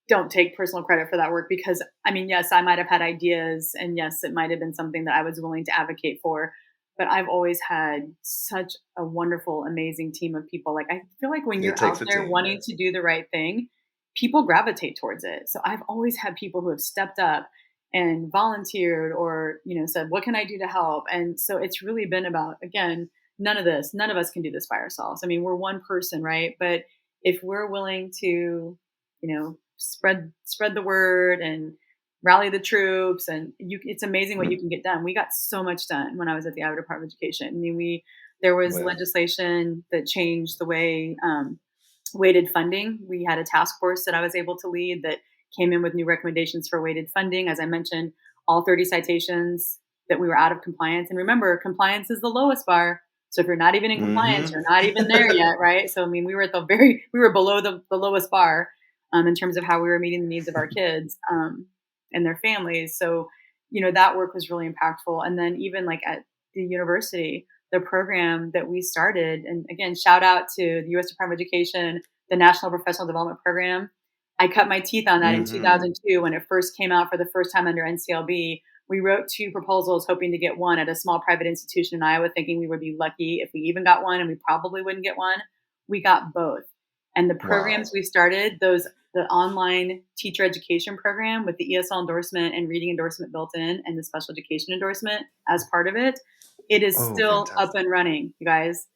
don't take personal credit for that work because, I mean, yes, I might have had ideas and yes, it might have been something that I was willing to advocate for, but I've always had such a wonderful, amazing team of people. Like, I feel like when you're out there wanting to do the right thing, people gravitate towards it. So I've always had people who have stepped up and volunteered or, you know, said, what can I do to help? And so it's really been about, again, none of us can do this by ourselves. I mean, we're one person, right? But if we're willing to, you know, spread the word and rally the troops, and it's amazing what you can get done. We got so much done when I was at the Iowa Department of Education. I mean, there was legislation that changed the way weighted funding. We had a task force that I was able to lead that came in with new recommendations for weighted funding. As I mentioned, all 30 citations that we were out of compliance. And remember, compliance is the lowest bar. So if you're not even in compliance, you're not even there yet, right? So I mean, we were below the lowest bar in terms of how we were meeting the needs of our kids and their families. So, you know, that work was really impactful. And then even like at the university, the program that we started. And again, shout out to the U.S. Department of Education, the National Professional Development Program. I cut my teeth on that in 2002 when it first came out for the first time under NCLB. We wrote 2 proposals hoping to get one at a small private institution in Iowa, thinking we would be lucky if we even got one, and we probably wouldn't get one. We got both. And the programs we started, the online teacher education program with the ESL endorsement and reading endorsement built in, and the special education endorsement as part of it, it is still up and running, you guys.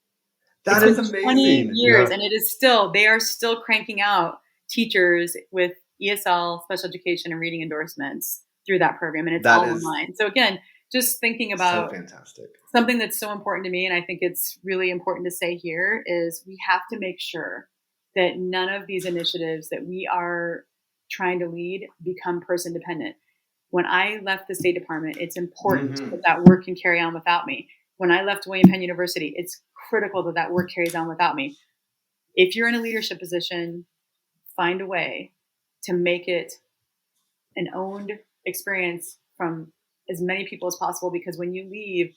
That is amazing. 20 years, and they are still cranking out teachers with ESL, special education, and reading endorsements through that program, and it's all online. So again, just thinking about something that's so important to me, and I think it's really important to say here, is we have to make sure that none of these initiatives that we are trying to lead become person dependent. When I left the State Department, it's important that work can carry on without me. When I left William Penn University, it's critical that work carries on without me. If you're in a leadership position, find a way to make it an owned experience from as many people as possible, because when you leave,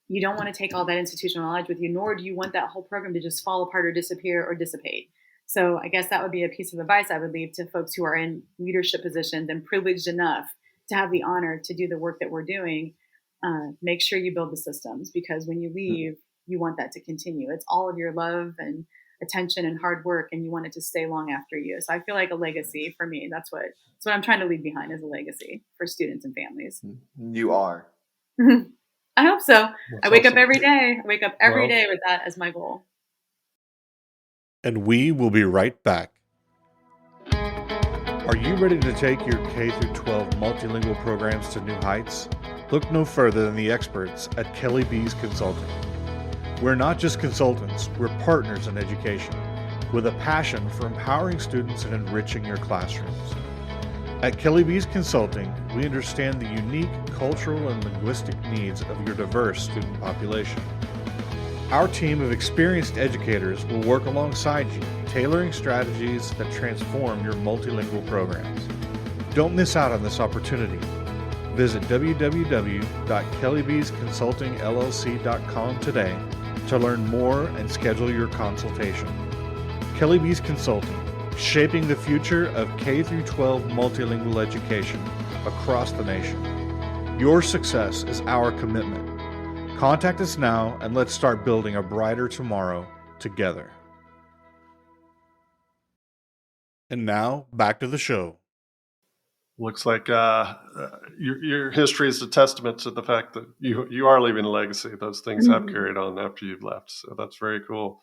you don't want to take all that institutional knowledge with you, nor do you want that whole program to just fall apart or disappear or dissipate. So I guess that would be a piece of advice I would leave to folks who are in leadership positions and privileged enough to have the honor to do the work that we're doing. Make sure you build the systems, because when you leave, you want that to continue. It's all of your love and attention and hard work, and you want it to stay long after you. So I feel like a legacy for me, that's what I'm trying to leave behind, is a legacy for students and families. You are. I hope so. I wake up every day. I wake up every day with that as my goal. And we will be right back. Are you ready to take your K-12 multilingual programs to new heights? Look no further than the experts at Kelly B's Consulting. We're not just consultants, we're partners in education, with a passion for empowering students and enriching your classrooms. At Kelly B's Consulting, we understand the unique cultural and linguistic needs of your diverse student population. Our team of experienced educators will work alongside you, tailoring strategies that transform your multilingual programs. Don't miss out on this opportunity. Visit www.kellybsconsultingllc.com today to learn more and schedule your consultation. Kelly B's Consulting, shaping the future of K-12 multilingual education across the nation. Your success is our commitment. Contact us now and let's start building a brighter tomorrow together. And now, back to the show. Looks like your history is a testament to the fact that you are leaving a legacy. Those things have carried on after you've left, so that's very cool.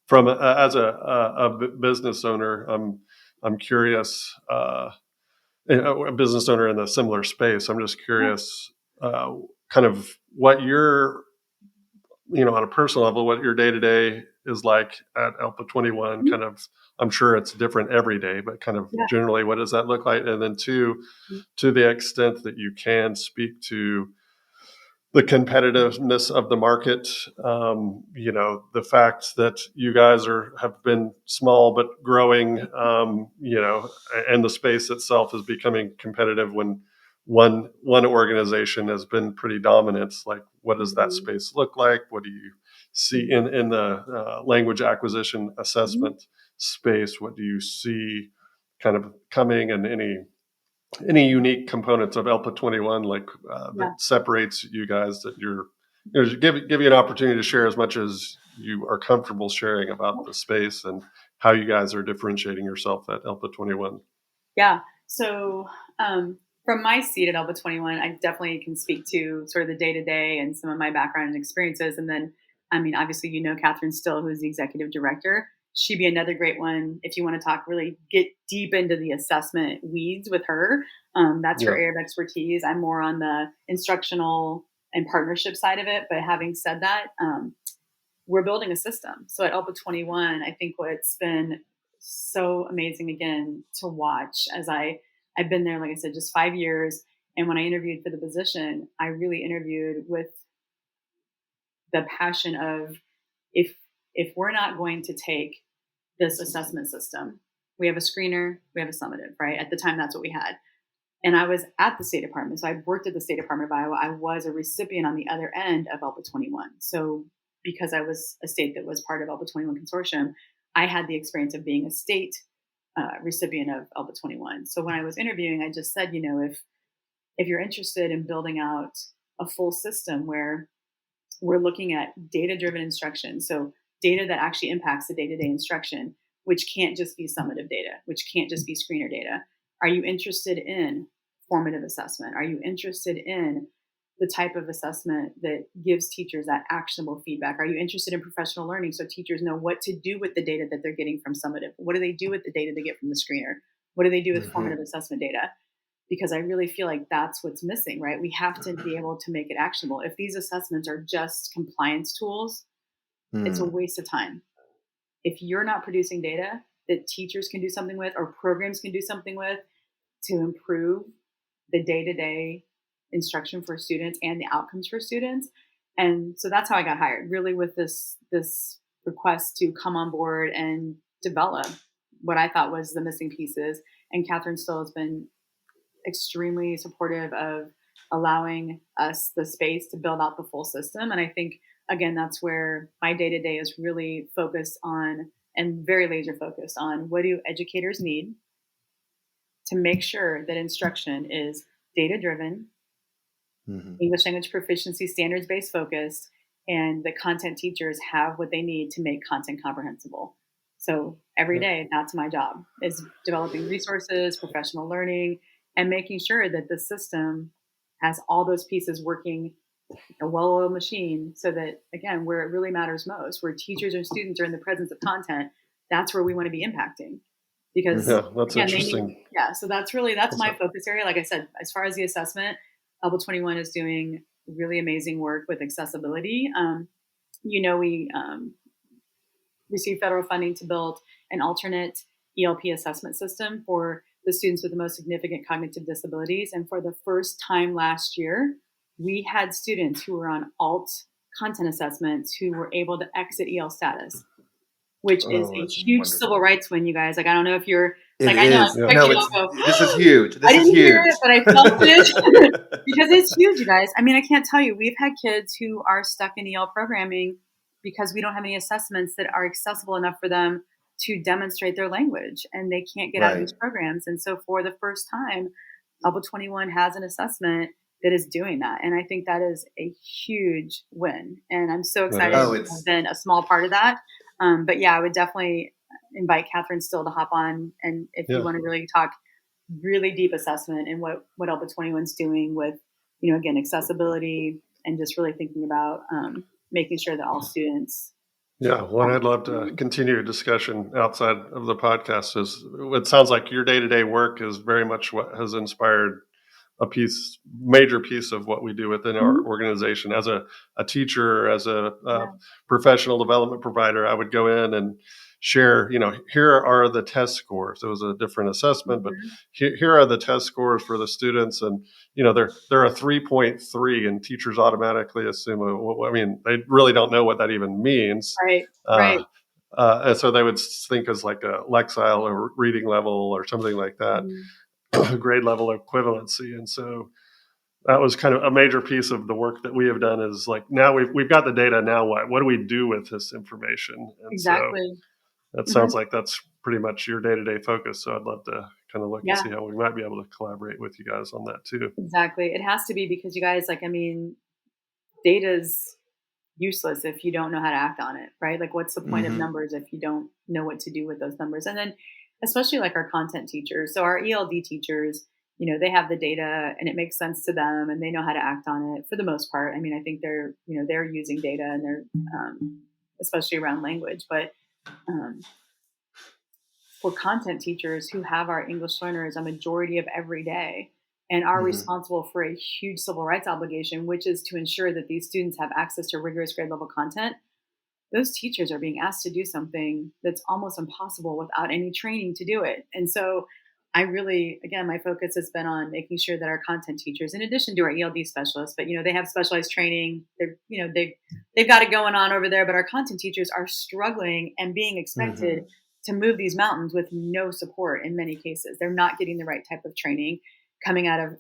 From as a business owner, I'm curious. A business owner in a similar space, I'm just curious, kind of what your, on a personal level, what your day to day is like at Alpha 21. Kind of, I'm sure it's different every day, but kind of generally, what does that look like? And then to the extent that you can speak to the competitiveness of the market, the fact that you guys have been small but growing, and the space itself is becoming competitive when one organization has been pretty dominant. Like, what does that space look like? What do you see in the language acquisition assessment space? What do you see kind of coming, and any unique components of Alpha 21 that separates you guys, that give you an opportunity to share as much as you are comfortable sharing about the space and how you guys are differentiating yourself at Alpha 21? Yeah. So from my seat at Alpha 21, I definitely can speak to sort of the day-to-day and some of my background and experiences. And then, obviously, Catherine Still, who's the executive director. She'd be another great one if you want to really get deep into the assessment weeds with her. That's her area of expertise. I'm more on the instructional and partnership side of it. But having said that, we're building a system. So at Alpha 21, I think what's been so amazing, again, to watch as I've been there, like I said, just 5 years. And when I interviewed for the position, I really interviewed with the passion of, if we're not going to take this assessment system, we have a screener, we have a summative, right? At the time, that's what we had. And I was at the State Department. So I worked at the State Department of Iowa. I was a recipient on the other end of ELPA 21. So because I was a state that was part of ELPA 21 consortium, I had the experience of being a state recipient of ELPA 21. So when I was interviewing, I just said, if you're interested in building out a full system where we're looking at data-driven instruction, so data that actually impacts the day-to-day instruction, which can't just be summative data, which can't just be screener data. Are you interested in formative assessment? Are you interested in the type of assessment that gives teachers that actionable feedback? Are you interested in professional learning so teachers know what to do with the data that they're getting from summative? What do they do with the data they get from the screener? What do they do with formative assessment data? Because I really feel like that's what's missing, right? We have to be able to make it actionable. If these assessments are just compliance tools, it's a waste of time. If you're not producing data that teachers can do something with or programs can do something with to improve the day-to-day instruction for students and the outcomes for students. And so that's how I got hired, really with this request to come on board and develop what I thought was the missing pieces. And Catherine Stoll has been extremely supportive of allowing us the space to build out the full system. And I think, again, that's where my day-to-day is really focused on and very laser focused on what do educators need to make sure that instruction is data-driven, English language proficiency standards-based focused, and the content teachers have what they need to make content comprehensible. So every day, that's my job, is developing resources, professional learning, and making sure that the system has all those pieces working a well-oiled machine so that, again, where it really matters most, where teachers and students are in the presence of content, that's where we want to be impacting. Because that's again, interesting. So that's my focus area. Like I said, as far as the assessment, ELPA 21 is doing really amazing work with accessibility. We received federal funding to build an alternate ELP assessment system for the students with the most significant cognitive disabilities. And for the first time last year, we had students who were on alt content assessments who were able to exit EL status, which is a huge civil rights win, you guys. Like, I don't know if you're like, I know. This is huge. I didn't hear it, but I felt it because it's huge, you guys. I mean, I can't tell you. We've had kids who are stuck in EL programming because we don't have any assessments that are accessible enough for them to demonstrate their language, and they can't get out of these programs. And so for the first time, ELPA 21 has an assessment that is doing that. And I think that is a huge win. And I'm so excited to have been a small part of that. But yeah, I would definitely invite Catherine Still to hop on. And if you want to really talk really deep assessment and what ELPA 21 is doing with, again, accessibility and just really thinking about making sure that all students. Yeah, well, I'd love to continue a discussion outside of the podcast. It sounds like your day-to-day work is very much what has inspired a major piece of what we do within our organization. As a teacher, as a professional development provider, I would go in and share, here are the test scores. It was a different assessment, but here are the test scores for the students. And, they're a 3.3 and teachers automatically assume, they really don't know what that even means. Right. And so they would think as like a Lexile or reading level or something like that. Grade level equivalency. And so that was kind of a major piece of the work that we have done is like, now we've got the data. Now what do we do with this information? And exactly. So that sounds like that's pretty much your day-to-day focus. So I'd love to kind of look and see how we might be able to collaborate with you guys on that too. Exactly. It has to be because you guys, data's useless if you don't know how to act on it, right? Like, what's the point of numbers if you don't know what to do with those numbers? And then especially like our content teachers. So our ELD teachers, they have the data and it makes sense to them and they know how to act on it for the most part. I mean, I think they're using data and they're, especially around language, but for content teachers who have our English learners a majority of every day and are responsible for a huge civil rights obligation, which is to ensure that these students have access to rigorous grade level content, those teachers are being asked to do something that's almost impossible without any training to do it. And so I really, again, my focus has been on making sure that our content teachers, in addition to our ELD specialists, but, they have specialized training, they've got it going on over there, but our content teachers are struggling and being expected to move these mountains with no support in many cases. They're not getting the right type of training coming out of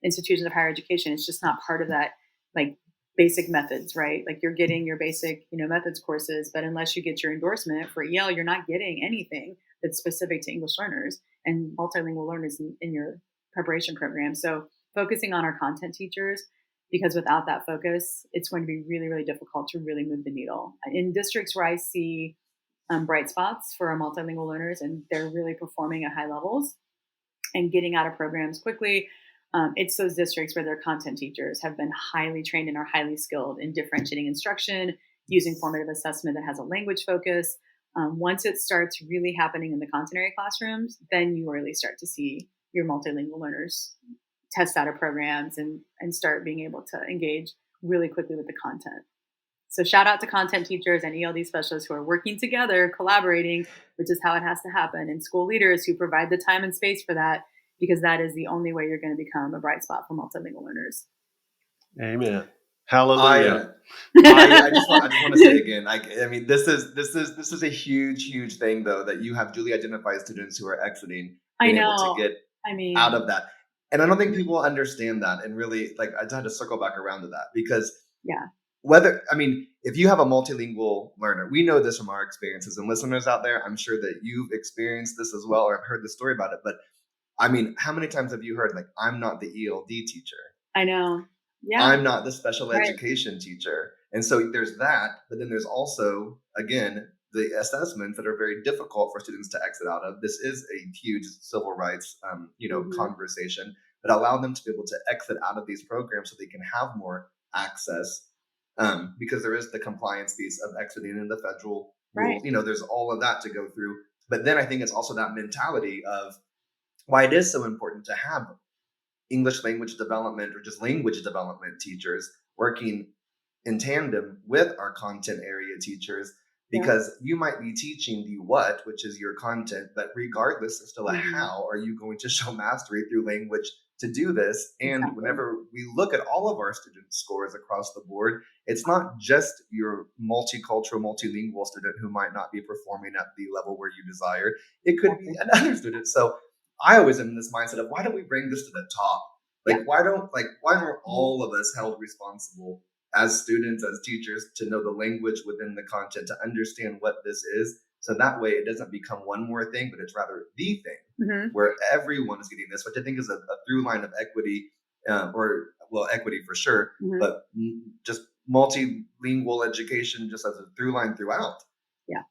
institutions of higher education. It's just not part of that, like, basic methods, right? Like, you're getting your basic, methods courses, but unless you get your endorsement for EL, you're not getting anything that's specific to English learners and multilingual learners in your preparation program. So focusing on our content teachers, because without that focus, it's going to be really, really difficult to really move the needle. In districts where I see bright spots for our multilingual learners and they're really performing at high levels and getting out of programs quickly, it's those districts where their content teachers have been highly trained and are highly skilled in differentiating instruction, using formative assessment that has a language focus. Once it starts really happening in the content area classrooms, then you really start to see your multilingual learners test out of programs and start being able to engage really quickly with the content. So shout out to content teachers and ELD specialists who are working together, collaborating, which is how it has to happen, and school leaders who provide the time and space for that, because that is the only way you're going to become a bright spot for multilingual learners. Amen. Hallelujah. I just want to say again, I mean, this is a huge thing, though, that you have duly identified students who are exiting, being able to get out of that. And I don't think people understand that. And really, like, I had to circle back around to that because if you have a multilingual learner, we know this from our experiences, and listeners out there, I'm sure that you've experienced this as well, or have heard the story about it. But I mean, how many times have you heard, like, I'm not the ELD teacher? I know. Yeah. I'm not the special education teacher. And so there's that, but then there's also, again, the assessments that are very difficult for students to exit out of. This is a huge civil rights, conversation, but allow them to be able to exit out of these programs so they can have more access, because there is the compliance piece of exiting in the federal rules. There's all of that to go through. But then I think it's also that mentality of why it is so important to have English language development or just language development teachers working in tandem with our content area teachers, because you might be teaching the what, which is your content, but regardless, there's still a how are you going to show mastery through language to do this. And whenever we look at all of our student scores across the board, it's not just your multicultural, multilingual student who might not be performing at the level where you desire. It could be another student. So I always am in this mindset of, why don't we bring this to the top? Why aren't all of us held responsible as students, as teachers, to know the language within the content, to understand what this is, so that way it doesn't become one more thing, but it's rather the thing where everyone is getting this, which I think is a through line of equity, equity for sure, but just multilingual education just as a through line throughout. Yeah.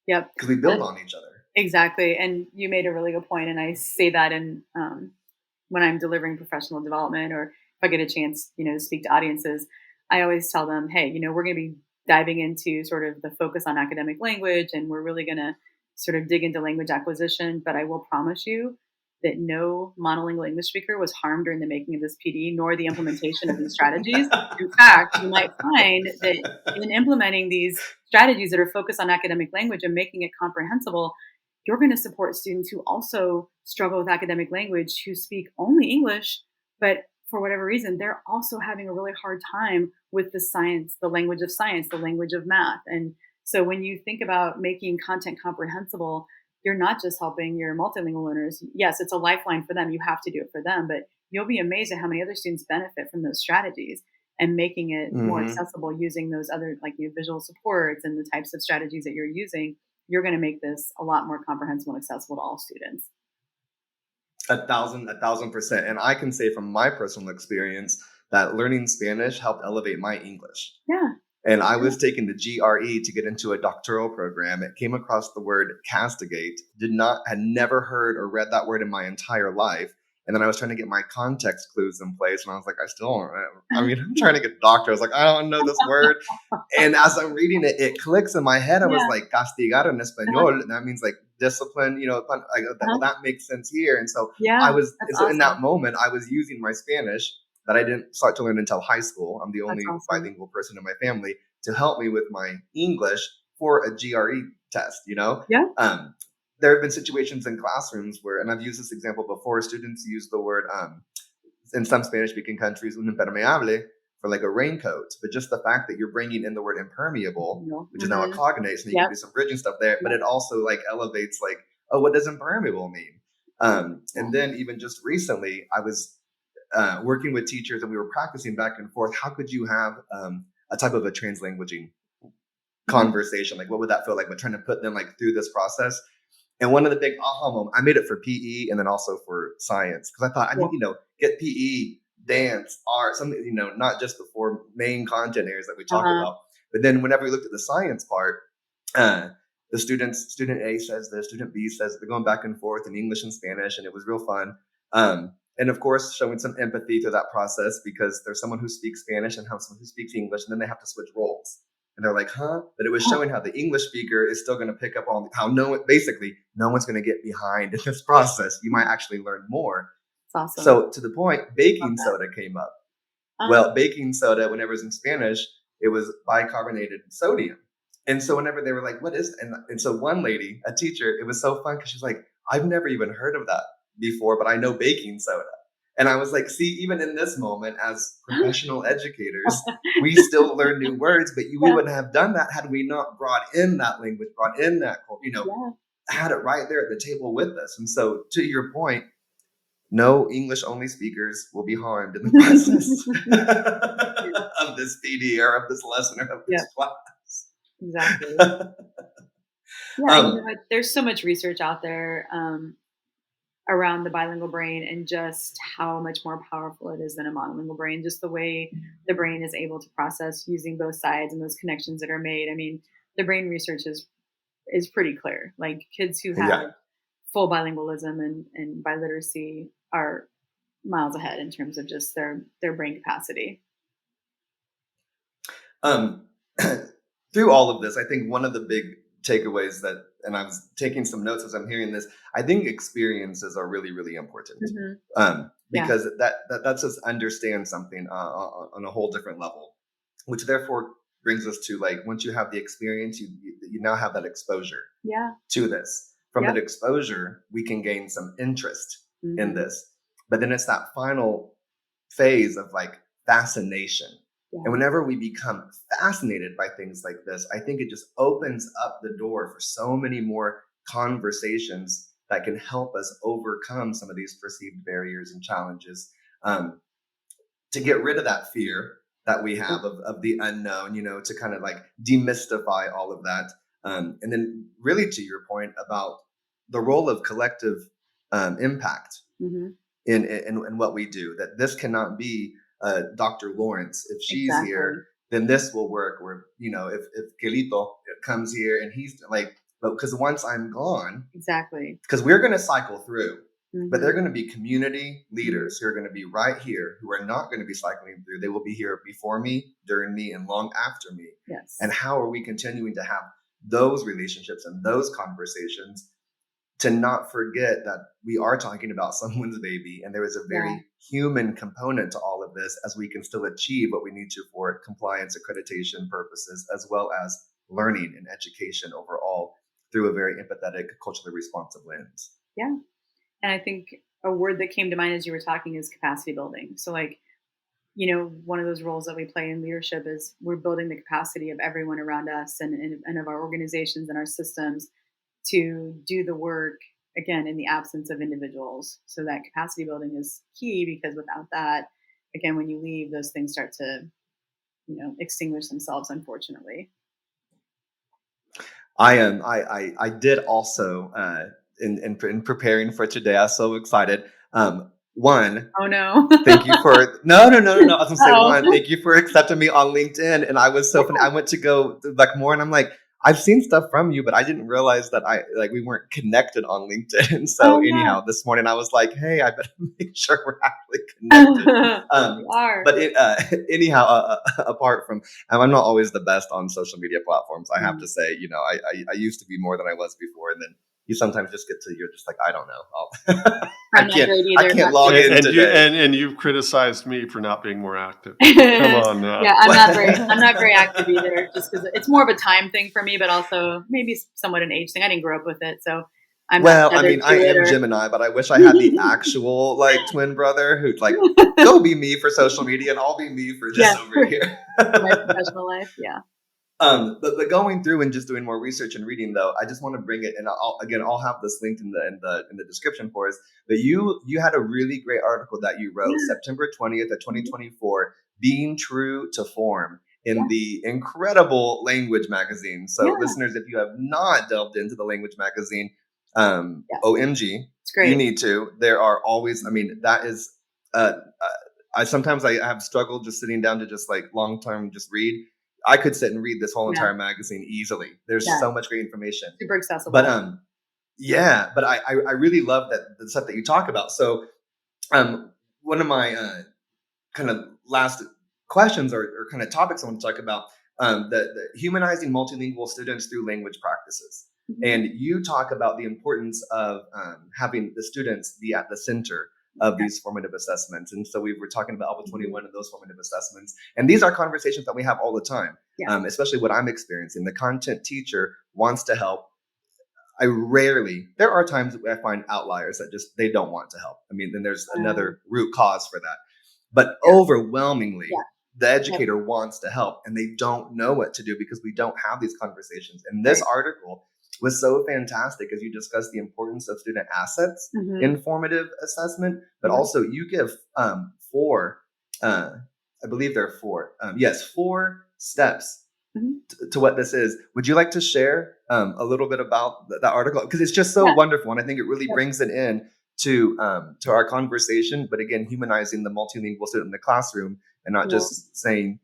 Yep. Because we build on each other. Exactly. And you made a really good point. And I say that when I'm delivering professional development, or if I get a chance, to speak to audiences, I always tell them, hey, we're going to be diving into sort of the focus on academic language, and we're really going to sort of dig into language acquisition. But I will promise you that no monolingual English speaker was harmed during the making of this PD, nor the implementation of these strategies. In fact, you might find that in implementing these strategies that are focused on academic language and making it comprehensible, you're going to support students who also struggle with academic language, who speak only English, but for whatever reason, they're also having a really hard time with the science, the language of science, the language of math. And so when you think about making content comprehensible, you're not just helping your multilingual learners. Yes, it's a lifeline for them. You have to do it for them, but you'll be amazed at how many other students benefit from those strategies and making it more accessible using those other, like, visual supports and the types of strategies that you're using. You're going to make this a lot more comprehensible and accessible to all students. 1,000%. And I can say from my personal experience that learning Spanish helped elevate my English. Yeah. And I was taking the GRE to get into a doctoral program. It came across the word castigate, had never heard or read that word in my entire life. And then I was trying to get my context clues in place. And I was like, I'm trying to get a doctor. I was like, I don't know this word. And as I'm reading it, it clicks in my head. I was like, castigar en español. And that means like discipline, well, that makes sense here. And so in that moment, I was using my Spanish that I didn't start to learn until high school. I'm the only bilingual person in my family, to help me with my English for a GRE test, Yeah. There have been situations in classrooms where, and I've used this example before, students use the word, in some Spanish-speaking countries, un impermeable, for like a raincoat. But just the fact that you're bringing in the word impermeable, which is now a cognate, so you can do some bridging stuff there, but it also like elevates like, oh, what does impermeable mean? And then even just recently, I was working with teachers and we were practicing back and forth. How could you have a type of a translanguaging conversation? Like, what would that feel like? But trying to put them like through this process. And one of the big aha moments, I made it for PE and then also for science, because I thought I need, get PE, dance, art, something, not just the four main content areas that we talk about. But then whenever we looked at the science part, the student A says this, student B says, they're going back and forth in English and Spanish, and it was real fun. And of course, showing some empathy through that process, because there's someone who speaks Spanish and someone who speaks English, and then they have to switch roles. And they're like, huh? But it was showing how the English speaker is still going to pick up on how no one's going to get behind in this process. You might actually learn more. That's awesome. So to the point, baking soda came up. Well, baking soda, whenever it's in Spanish, it was bicarbonated sodium. And so whenever they were like, what is it? And so one lady, a teacher, it was so fun because she's like, I've never even heard of that before, but I know baking soda. And I was like, see, even in this moment, as professional educators, we still learn new words, but we wouldn't have done that had we not brought in that language, brought in that, had it right there at the table with us. And so to your point, no English only speakers will be harmed in the process of this PD or of this lesson or of this class. Exactly. There's so much research out there around the bilingual brain and just how much more powerful it is than a monolingual brain, just the way the brain is able to process using both sides and those connections that are made. I mean, the brain research is pretty clear. Like kids who have full bilingualism and biliteracy are miles ahead in terms of just their brain capacity. Through all of this, I think one of the big takeaways and I was taking some notes as I'm hearing this, I think experiences are really, really important. Because that lets us understand something on a whole different level, which therefore brings us to, like, once you have the experience, you now have that exposure to this. From that exposure, we can gain some interest in this. But then it's that final phase of like fascination. And whenever we become fascinated by things like this, I think it just opens up the door for so many more conversations that can help us overcome some of these perceived barriers and challenges, to get rid of that fear that we have of the unknown, to kind of like demystify all of that. And then really to your point about the role of collective impact in what we do, that this cannot be Dr. Lawrence. If she's here, then this will work. Or, if Kelito comes here and he's like, but because once I'm gone, because we're going to cycle through, but they're going to be community leaders who are going to be right here, who are not going to be cycling through. They will be here before me, during me, and long after me. And how are we continuing to have those relationships and those conversations to not forget that we are talking about someone's baby, and there is a very human component to all of this, as we can still achieve what we need to for compliance, accreditation purposes, as well as learning and education overall through a very empathetic, culturally responsive lens. Yeah. And I think a word that came to mind as you were talking is capacity building. So like, one of those roles that we play in leadership is we're building the capacity of everyone around us and of our organizations and our systems to do the work, again, in the absence of individuals. So that capacity building is key, because without that, again, when you leave, those things start to, extinguish themselves, unfortunately. I did also, in preparing for today, I was so excited. One, oh no, thank you for no. I was gonna say one, thank you for accepting me on LinkedIn, and I was so funny. I went to go like more, and I'm like, I've seen stuff from you, but I didn't realize that we weren't connected on LinkedIn. So anyhow, this morning I was like, hey, I better make sure we're actually connected. But anyhow, apart from, I'm not always the best on social media platforms. I have to say, I used to be more than I was before, and then you sometimes just get to, you're just like, I don't know. I can't log in today. And you've criticized me for not being more active. Come on now. Yeah, I'm not very active either, just because it's more of a time thing for me, but also maybe somewhat an age thing. I didn't grow up with it, so I'm I am Gemini, but I wish I had the actual twin brother who'd go be me for social media, and I'll be me for just over here. My professional life, yeah. But going through and just doing more research and reading, though, I just want to bring it, and I'll have this linked in the description for us. But you had a really great article that you wrote September 20th of 2024, "Being True to Form," in the incredible Language magazine. So, listeners, if you have not delved into the Language magazine, OMG, it's great. You need to. There are always, I mean, that is. I sometimes I have struggled just sitting down to just like long term just read. I could sit and read this whole entire magazine easily. There's so much great information. Super accessible. But but I really love that the stuff that you talk about. So one of my kind of last questions or kind of topics I want to talk about, the humanizing multilingual students through language practices. Mm-hmm. And you talk about the importance of having the students be at the center of these formative assessments. And so we were talking about Alpha 21 and those formative assessments. And these are conversations that we have all the time, especially what I'm experiencing. The content teacher wants to help. There are times that I find outliers that just, they don't want to help. I mean, then there's another root cause for that. But overwhelmingly, the educator wants to help and they don't know what to do because we don't have these conversations. And this article was so fantastic as you discuss the importance of student assets in formative assessment, but also you give four, I believe there are four. 4 steps to what this is. Would you like to share a little bit about the article? Because it's just so wonderful. And I think it really brings it in to our conversation. But again, humanizing the multilingual student in the classroom and not just saying,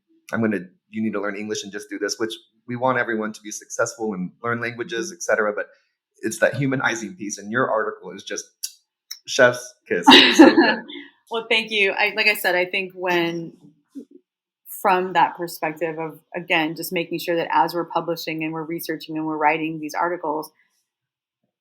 you need to learn English and just do this, which we want everyone to be successful and learn languages, etc. But it's that humanizing piece. And your article is just chef's kiss. So good. Well, thank you. Like I said, I think from that perspective of, again, just making sure that as we're publishing and we're researching and we're writing these articles,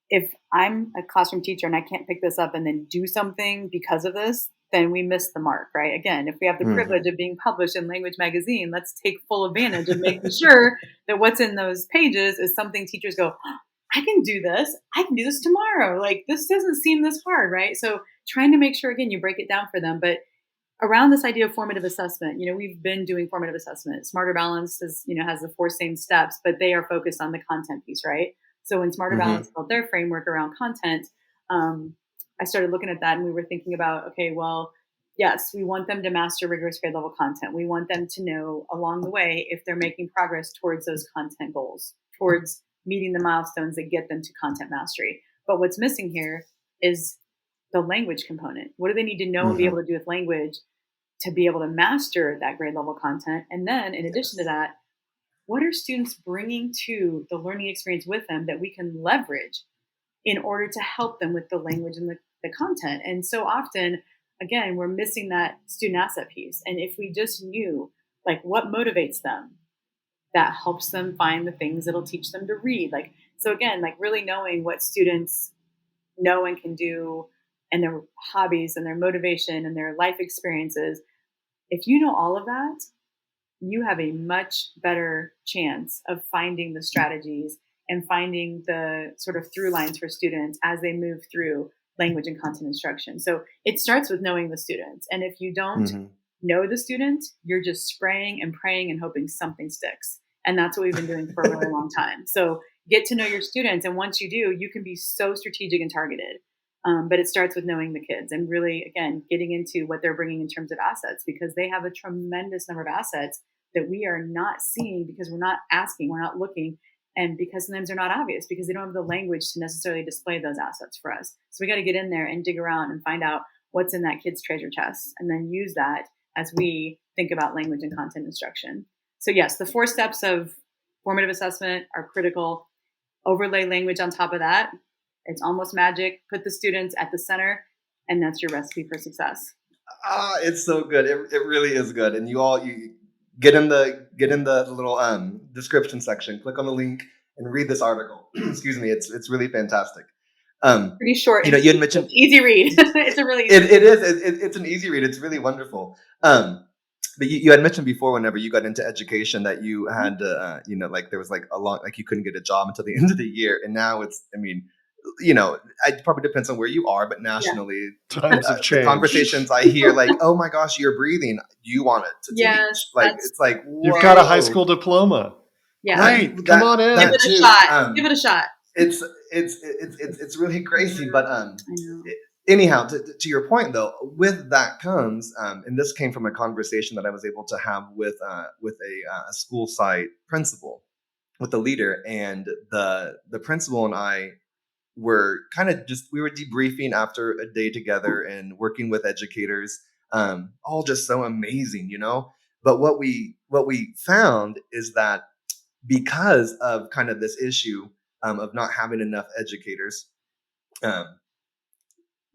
if I'm a classroom teacher and I can't pick this up and then do something because of this, then we miss the mark, right? Again, if we have the privilege of being published in Language magazine, let's take full advantage of making sure that what's in those pages is something teachers go, I can do this. I can do this tomorrow. Like, this doesn't seem this hard, right? So trying to make sure, again, you break it down for them. But around this idea of formative assessment, we've been doing formative assessment. Smarter Balance has the 4 same steps, but they are focused on the content piece, right? So when Smarter Balance built their framework around content, I started looking at that and we were thinking about, okay, well, yes, we want them to master rigorous grade level content. We want them to know along the way if they're making progress towards those content goals, towards meeting the milestones that get them to content mastery. But what's missing here is the language component. What do they need to know and be able to do with language to be able to master that grade level content? And then in addition to that, what are students bringing to the learning experience with them that we can leverage in order to help them with the language and the content? And so often, again, we're missing that student asset piece. And if we just knew like what motivates them, that helps them find the things that'll teach them to read. So again, really knowing what students know and can do and their hobbies and their motivation and their life experiences. If you know all of that, you have a much better chance of finding the strategies and finding the sort of through lines for students as they move through language and content instruction. So it starts with knowing the students. And if you don't know the student, you're just spraying and praying and hoping something sticks. And that's what we've been doing for a really long time. So get to know your students. And once you do, you can be so strategic and targeted. But it starts with knowing the kids and really, again, getting into what they're bringing in terms of assets, because they have a tremendous number of assets that we are not seeing because we're not asking, we're not looking. And because sometimes they're not obvious because they don't have the language to necessarily display those assets for us. So we got to get in there and dig around and find out what's in that kid's treasure chest and then use that as we think about language and content instruction. So yes, the 4 steps of formative assessment are critical. Overlay language on top of that. It's almost magic. Put the students at the center, and that's your recipe for success. It's so good. It really is good. And you get in the little description section, click on the link, and read this article. Excuse me. It's really fantastic. Pretty short. You had mentioned easy read. It's a really easy read. It is. It's an easy read. It's really wonderful. But you had mentioned before, whenever you got into education, that you had there was a long, you couldn't get a job until the end of the year, and now it's. It probably depends on where you are, but nationally, times have changed. Conversations I hear oh my gosh, you're breathing. You want it to teach. It's like, whoa. You've got a high school diploma. Yeah. Great. Come on in. Give it a shot. Give it a shot. It's really crazy, but I know. anyhow, to your point though, with that comes, and this came from a conversation that I was able to have with a school site principal, with the leader, and the principal and I were kind of we were debriefing after a day together and working with educators, all just so amazing, you know. But what we found is that because of kind of this issue of not having enough educators,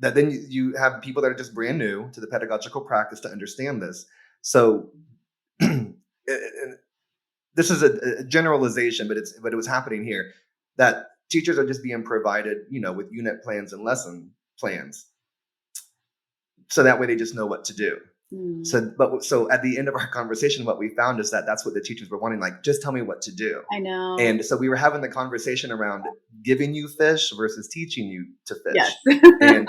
that then you have people that are just brand new to the pedagogical practice to understand this. So this is a generalization, but it was happening here, that teachers are just being provided, you know, with unit plans and lesson plans, so that way they just know what to do. So at the end of our conversation, what we found is that that's what the teachers were wanting, like, just tell me what to do. I know. And so we were having the conversation around giving you fish versus teaching you to fish. Yes. And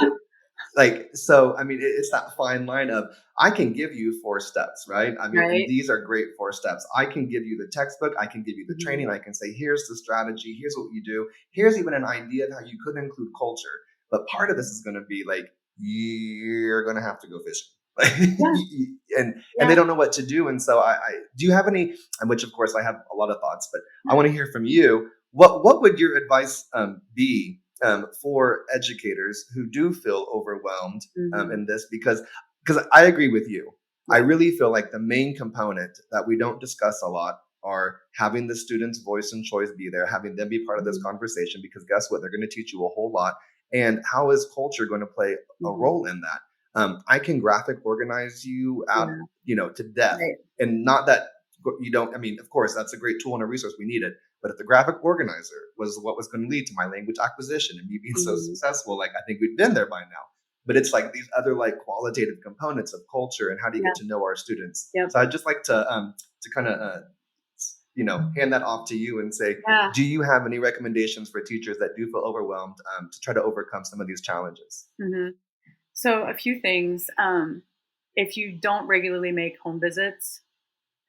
like, so, I mean, it's that fine line of, I can give you 4 steps, right? I mean, and these are great 4 steps. I can give you the textbook. I can give you the training. I can say, here's the strategy. Here's what you do. Here's even an idea of how you could include culture. But part of this is going to be like, you're going to have to go fishing. And they don't know what to do. And so I do you have any, and which of course I have a lot of thoughts, but I want to hear from you. What would your advice be for educators who do feel overwhelmed in this? Because I agree with you. I really feel like the main component that we don't discuss a lot are having the students' voice and choice be there, having them be part of this conversation, because guess what? They're going to teach you a whole lot. And how is culture going to play a role in that? I can graphic organize you out, you know, to death. And not that you don't, I mean, of course, that's a great tool and a resource. We need it. But if the graphic organizer was what was going to lead to my language acquisition and me being so successful, like, I think we'd been there by now. But it's like these other like qualitative components of culture and how do you get to know our students. So I'd just like to kind of, you know, hand that off to you and say, do you have any recommendations for teachers that do feel overwhelmed to try to overcome some of these challenges? So a few things. If you don't regularly make home visits,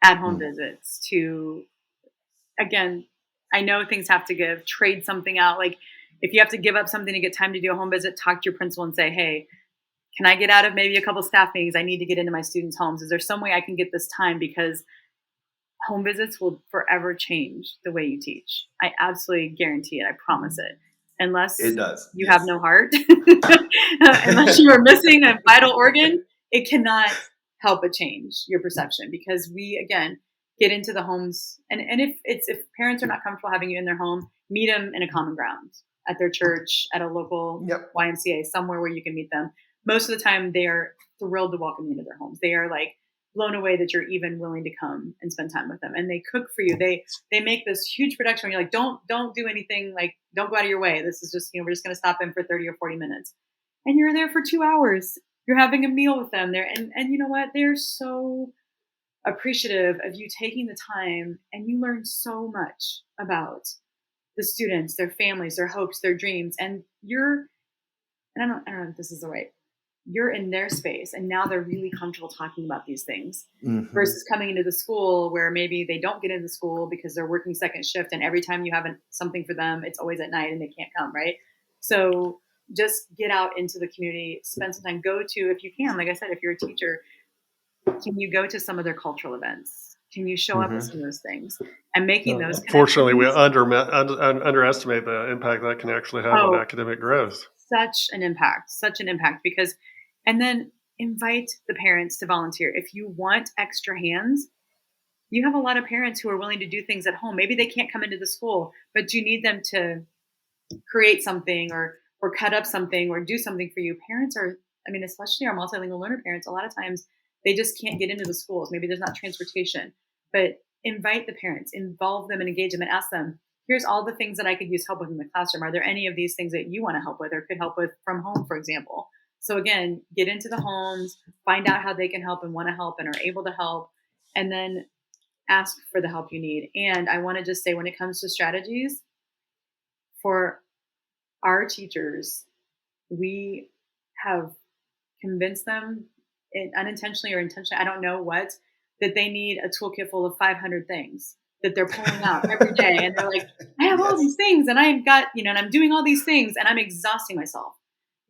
at-home visits to, again, I know things have to give, trade something out. Like, if you have to give up something to get time to do a home visit, talk to your principal and say, hey, can I get out of maybe a couple staff meetings? I need to get into my students' homes. Is there some way I can get this time? Because home visits will forever change the way you teach. I absolutely guarantee it. I promise it. Unless it does. You have no heart, unless you are missing a vital organ, it cannot help but change your perception, because we, again, get into the homes. And if parents are not comfortable having you in their home, meet them in a common ground, at their church, at a local YMCA, somewhere where you can meet them. Most of the time, they are thrilled to welcome you into their homes. They are like blown away that you're even willing to come and spend time with them. And they cook for you. They make this huge production where you're like, don't do anything, like, don't go out of your way. This is just, you know, we're just going to stop in for 30 or 40 minutes. And you're there for 2 hours. You're having a meal with them there. And you know what? They're so appreciative of you taking the time, and you learn so much about the students, their families, their hopes, their dreams. And I don't know if this is the right, you're in their space, and now they're really comfortable talking about these things versus coming into the school where maybe they don't get into school because they're working second shift, and every time you have something for them, it's always at night and they can't come, right? So just get out into the community, spend some time, go to, if you can, like I said, if you're a teacher, can you go to some of their cultural events? Can you show up at some of those things and making those connections? Unfortunately, we underestimate the impact that can actually have on academic growth. Such an impact, because, and then invite the parents to volunteer. If you want extra hands, you have a lot of parents who are willing to do things at home. Maybe they can't come into the school, but you need them to create something or cut up something or do something for you. Parents are, I mean, especially our multilingual learner parents, a lot of times they just can't get into the schools. Maybe there's not transportation, but invite the parents, involve them and engage them, and ask them, here's all the things that I could use help with in the classroom. Are there any of these things that you want to help with or could help with from home, for example? So again, get into the homes, find out how they can help and want to help and are able to help, and then ask for the help you need. And I want to just say, when it comes to strategies for our teachers, we have convinced them, unintentionally or intentionally, I don't know what, that they need a toolkit full of 500 things. that they're pulling out every day. And they're like, I have all these things and I've got, and I'm doing all these things and I'm exhausting myself.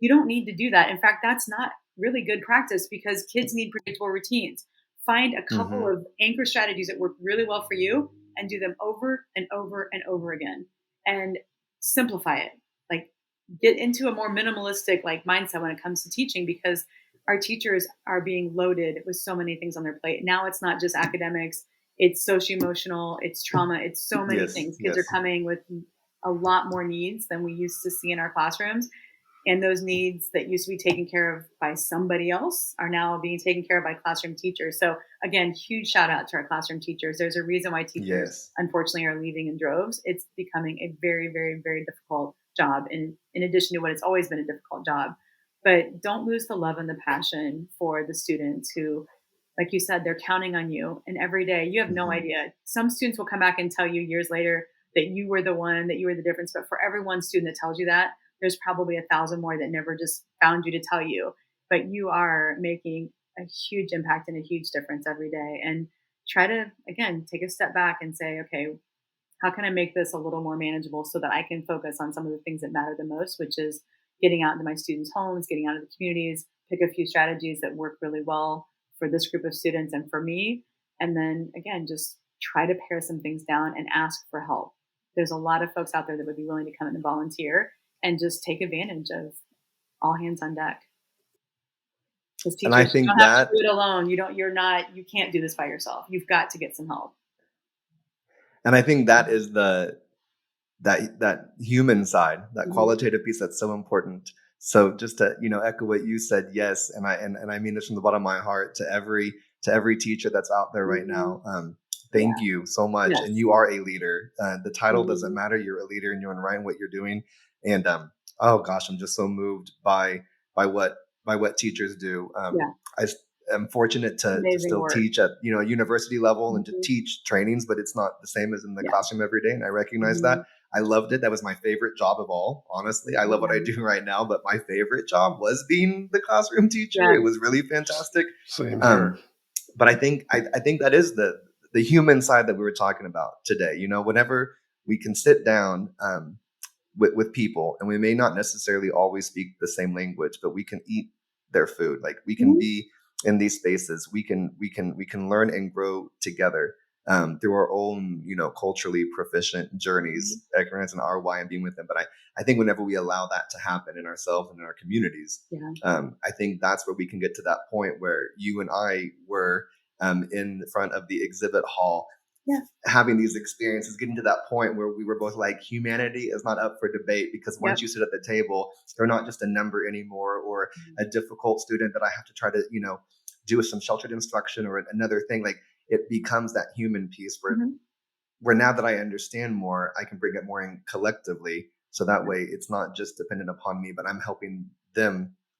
You don't need to do that. In fact, that's not really good practice because kids need predictable routines. Find a couple of anchor strategies that work really well for you and do them over and over and over again and simplify it. Like get into a more minimalistic mindset when it comes to teaching, because our teachers are being loaded with so many things on their plate. Now it's not just academics, it's socio-emotional, it's trauma, it's so many things. Kids are coming with a lot more needs than we used to see in our classrooms. And those needs that used to be taken care of by somebody else are now being taken care of by classroom teachers. So again, huge shout out to our classroom teachers. There's a reason why teachers, unfortunately, are leaving in droves. It's becoming a very, very, very difficult job in addition to what it's always been a difficult job. But don't lose the love and the passion for the students who, like you said, they're counting on you. And every day, you have no idea. Some students will come back and tell you years later that you were the one, that you were the difference. But for every one student that tells you that, there's probably 1,000 more that never just found you to tell you. But you are making a huge impact and a huge difference every day. And try to, again, take a step back and say, okay, how can I make this a little more manageable so that I can focus on some of the things that matter the most, which is getting out into my students' homes, getting out into the communities, pick a few strategies that work really well for this group of students and for me. And then, again, just try to pare some things down and ask for help. There's a lot of folks out there that would be willing to come in and volunteer and just take advantage of all hands on deck. As teachers, and I think you don't have to do it alone. You can't do this by yourself. You've got to get some help. And I think that is that human side, that qualitative piece that's so important. So just to, echo what you said, yes. And I mean this from the bottom of my heart to every teacher that's out there right now. Thank you so much. Yes. And you are a leader. The title doesn't matter. You're a leader and you're right in what you're doing. And oh gosh, I'm just so moved by what teachers do. I'm fortunate to still teach at university level and to teach trainings, but it's not the same as in the classroom every day. And I recognize that. I loved it. That was my favorite job of all. Honestly, I love what I do right now, but my favorite job was being the classroom teacher. It was really fantastic. Same here. But I think that is the human side that we were talking about today. Whenever we can sit down with people, and we may not necessarily always speak the same language, but we can eat their food. Like we can be in these spaces. We can learn and grow together through our own, culturally proficient journeys, recognizing our why and being with them. But I think whenever we allow that to happen in ourselves and in our communities, I think that's where we can get to that point where you and I were in front of the exhibit hall, having these experiences, getting to that point where we were both like, humanity is not up for debate, because once you sit at the table, they're not just a number anymore or a difficult student that I have to try to, do with some sheltered instruction or another thing. Like it becomes that human piece where now that I understand more, I can bring it more in collectively. So that way it's not just dependent upon me, but I'm helping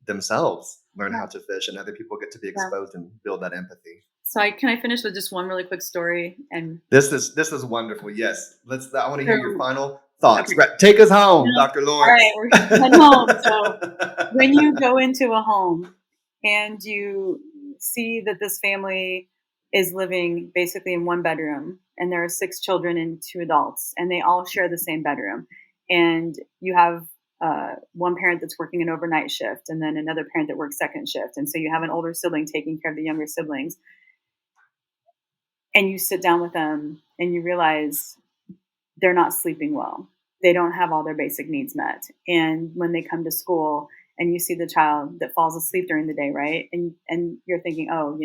themselves learn how to fish, and other people get to be exposed and build that empathy. So can I finish with just one really quick story? And this is wonderful. Yes, I want to hear your final thoughts. Okay. Take us home, Dr. Lawrence. All right, we're heading home. So when you go into a home and you see that this family is living basically in one bedroom, and there are 6 children and 2 adults, and they all share the same bedroom, and you have one parent that's working an overnight shift, and then another parent that works second shift, and so you have an older sibling taking care of the younger siblings. And you sit down with them and you realize they're not sleeping well. They don't have all their basic needs met. And when they come to school and you see the child that falls asleep during the day, right? And you're thinking, oh,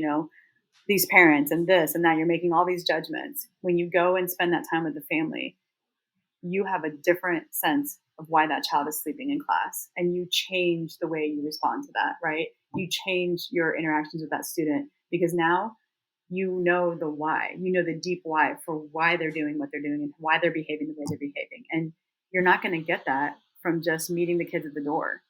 these parents and this and that, you're making all these judgments. When you go and spend that time with the family, you have a different sense of why that child is sleeping in class. And you change the way you respond to that, right? You change your interactions with that student, because now you know the why, the deep why for why they're doing what they're doing and why they're behaving the way they're behaving. And you're not going to get that from just meeting the kids at the door.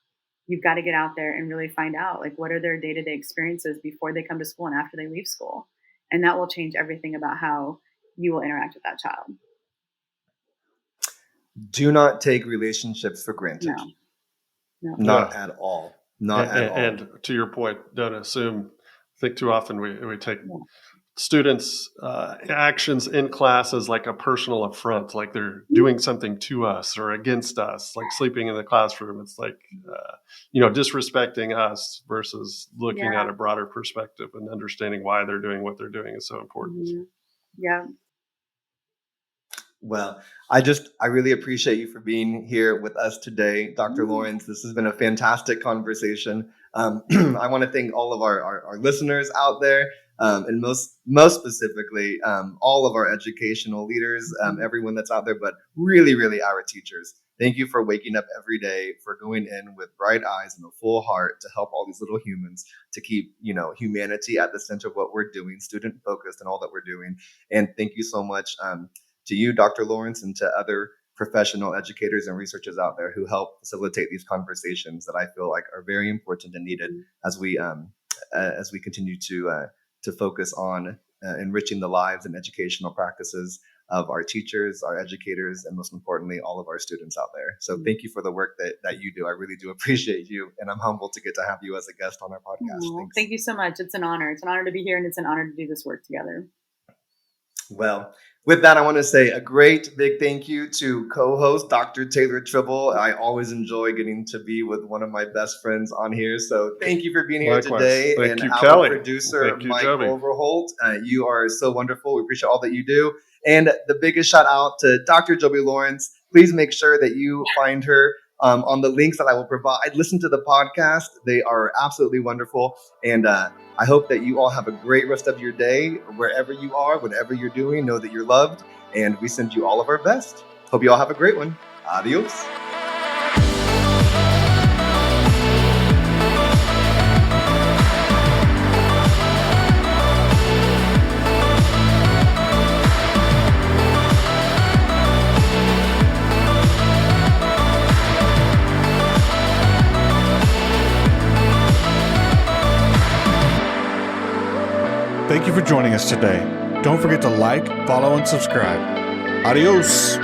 You've got to get out there and really find out, like, what are their day-to-day experiences before they come to school and after they leave school. And that will change everything about how you will interact with that child. Do not take relationships for granted. No. Not at all. Not at all. And to your point, don't assume. I think too often we take students' actions in class as like a personal affront, like they're doing something to us or against us, like sleeping in the classroom. It's like, disrespecting us versus looking at a broader perspective and understanding why they're doing what they're doing is so important. Mm-hmm. Yeah. Well, I really appreciate you for being here with us today, Dr. Lawrence. This has been a fantastic conversation. I want to thank all of our listeners out there, and most specifically, all of our educational leaders, everyone that's out there, but really, really our teachers. Thank you for waking up every day, for going in with bright eyes and a full heart to help all these little humans, to keep, humanity at the center of what we're doing, student focused and all that we're doing. And thank you so much to you, Dr. Lawrence, and to other professional educators and researchers out there who help facilitate these conversations that I feel like are very important and needed as we continue to focus on enriching the lives and educational practices of our teachers, our educators, and most importantly, all of our students out there. So thank you for the work that you do. I really do appreciate you, and I'm humbled to get to have you as a guest on our podcast. Thank you so much. It's an honor. It's an honor to be here, and it's an honor to do this work together. Well, with that, I want to say a great big thank you to co-host Dr. Taylor Tribble. I always enjoy getting to be with one of my best friends on here. So thank you for being here today. Thank you, our Kelly. Producer, Mike Overholt. You are so wonderful. We appreciate all that you do. And the biggest shout out to Dr. Jobi Lawrence. Please make sure that you find her on the links that I will provide. Listen to the podcast. They are absolutely wonderful. And I hope that you all have a great rest of your day, wherever you are, whatever you're doing. Know that you're loved, and we send you all of our best. Hope you all have a great one. Adios. Thank you for joining us today. Don't forget to like, follow, and subscribe. Adios.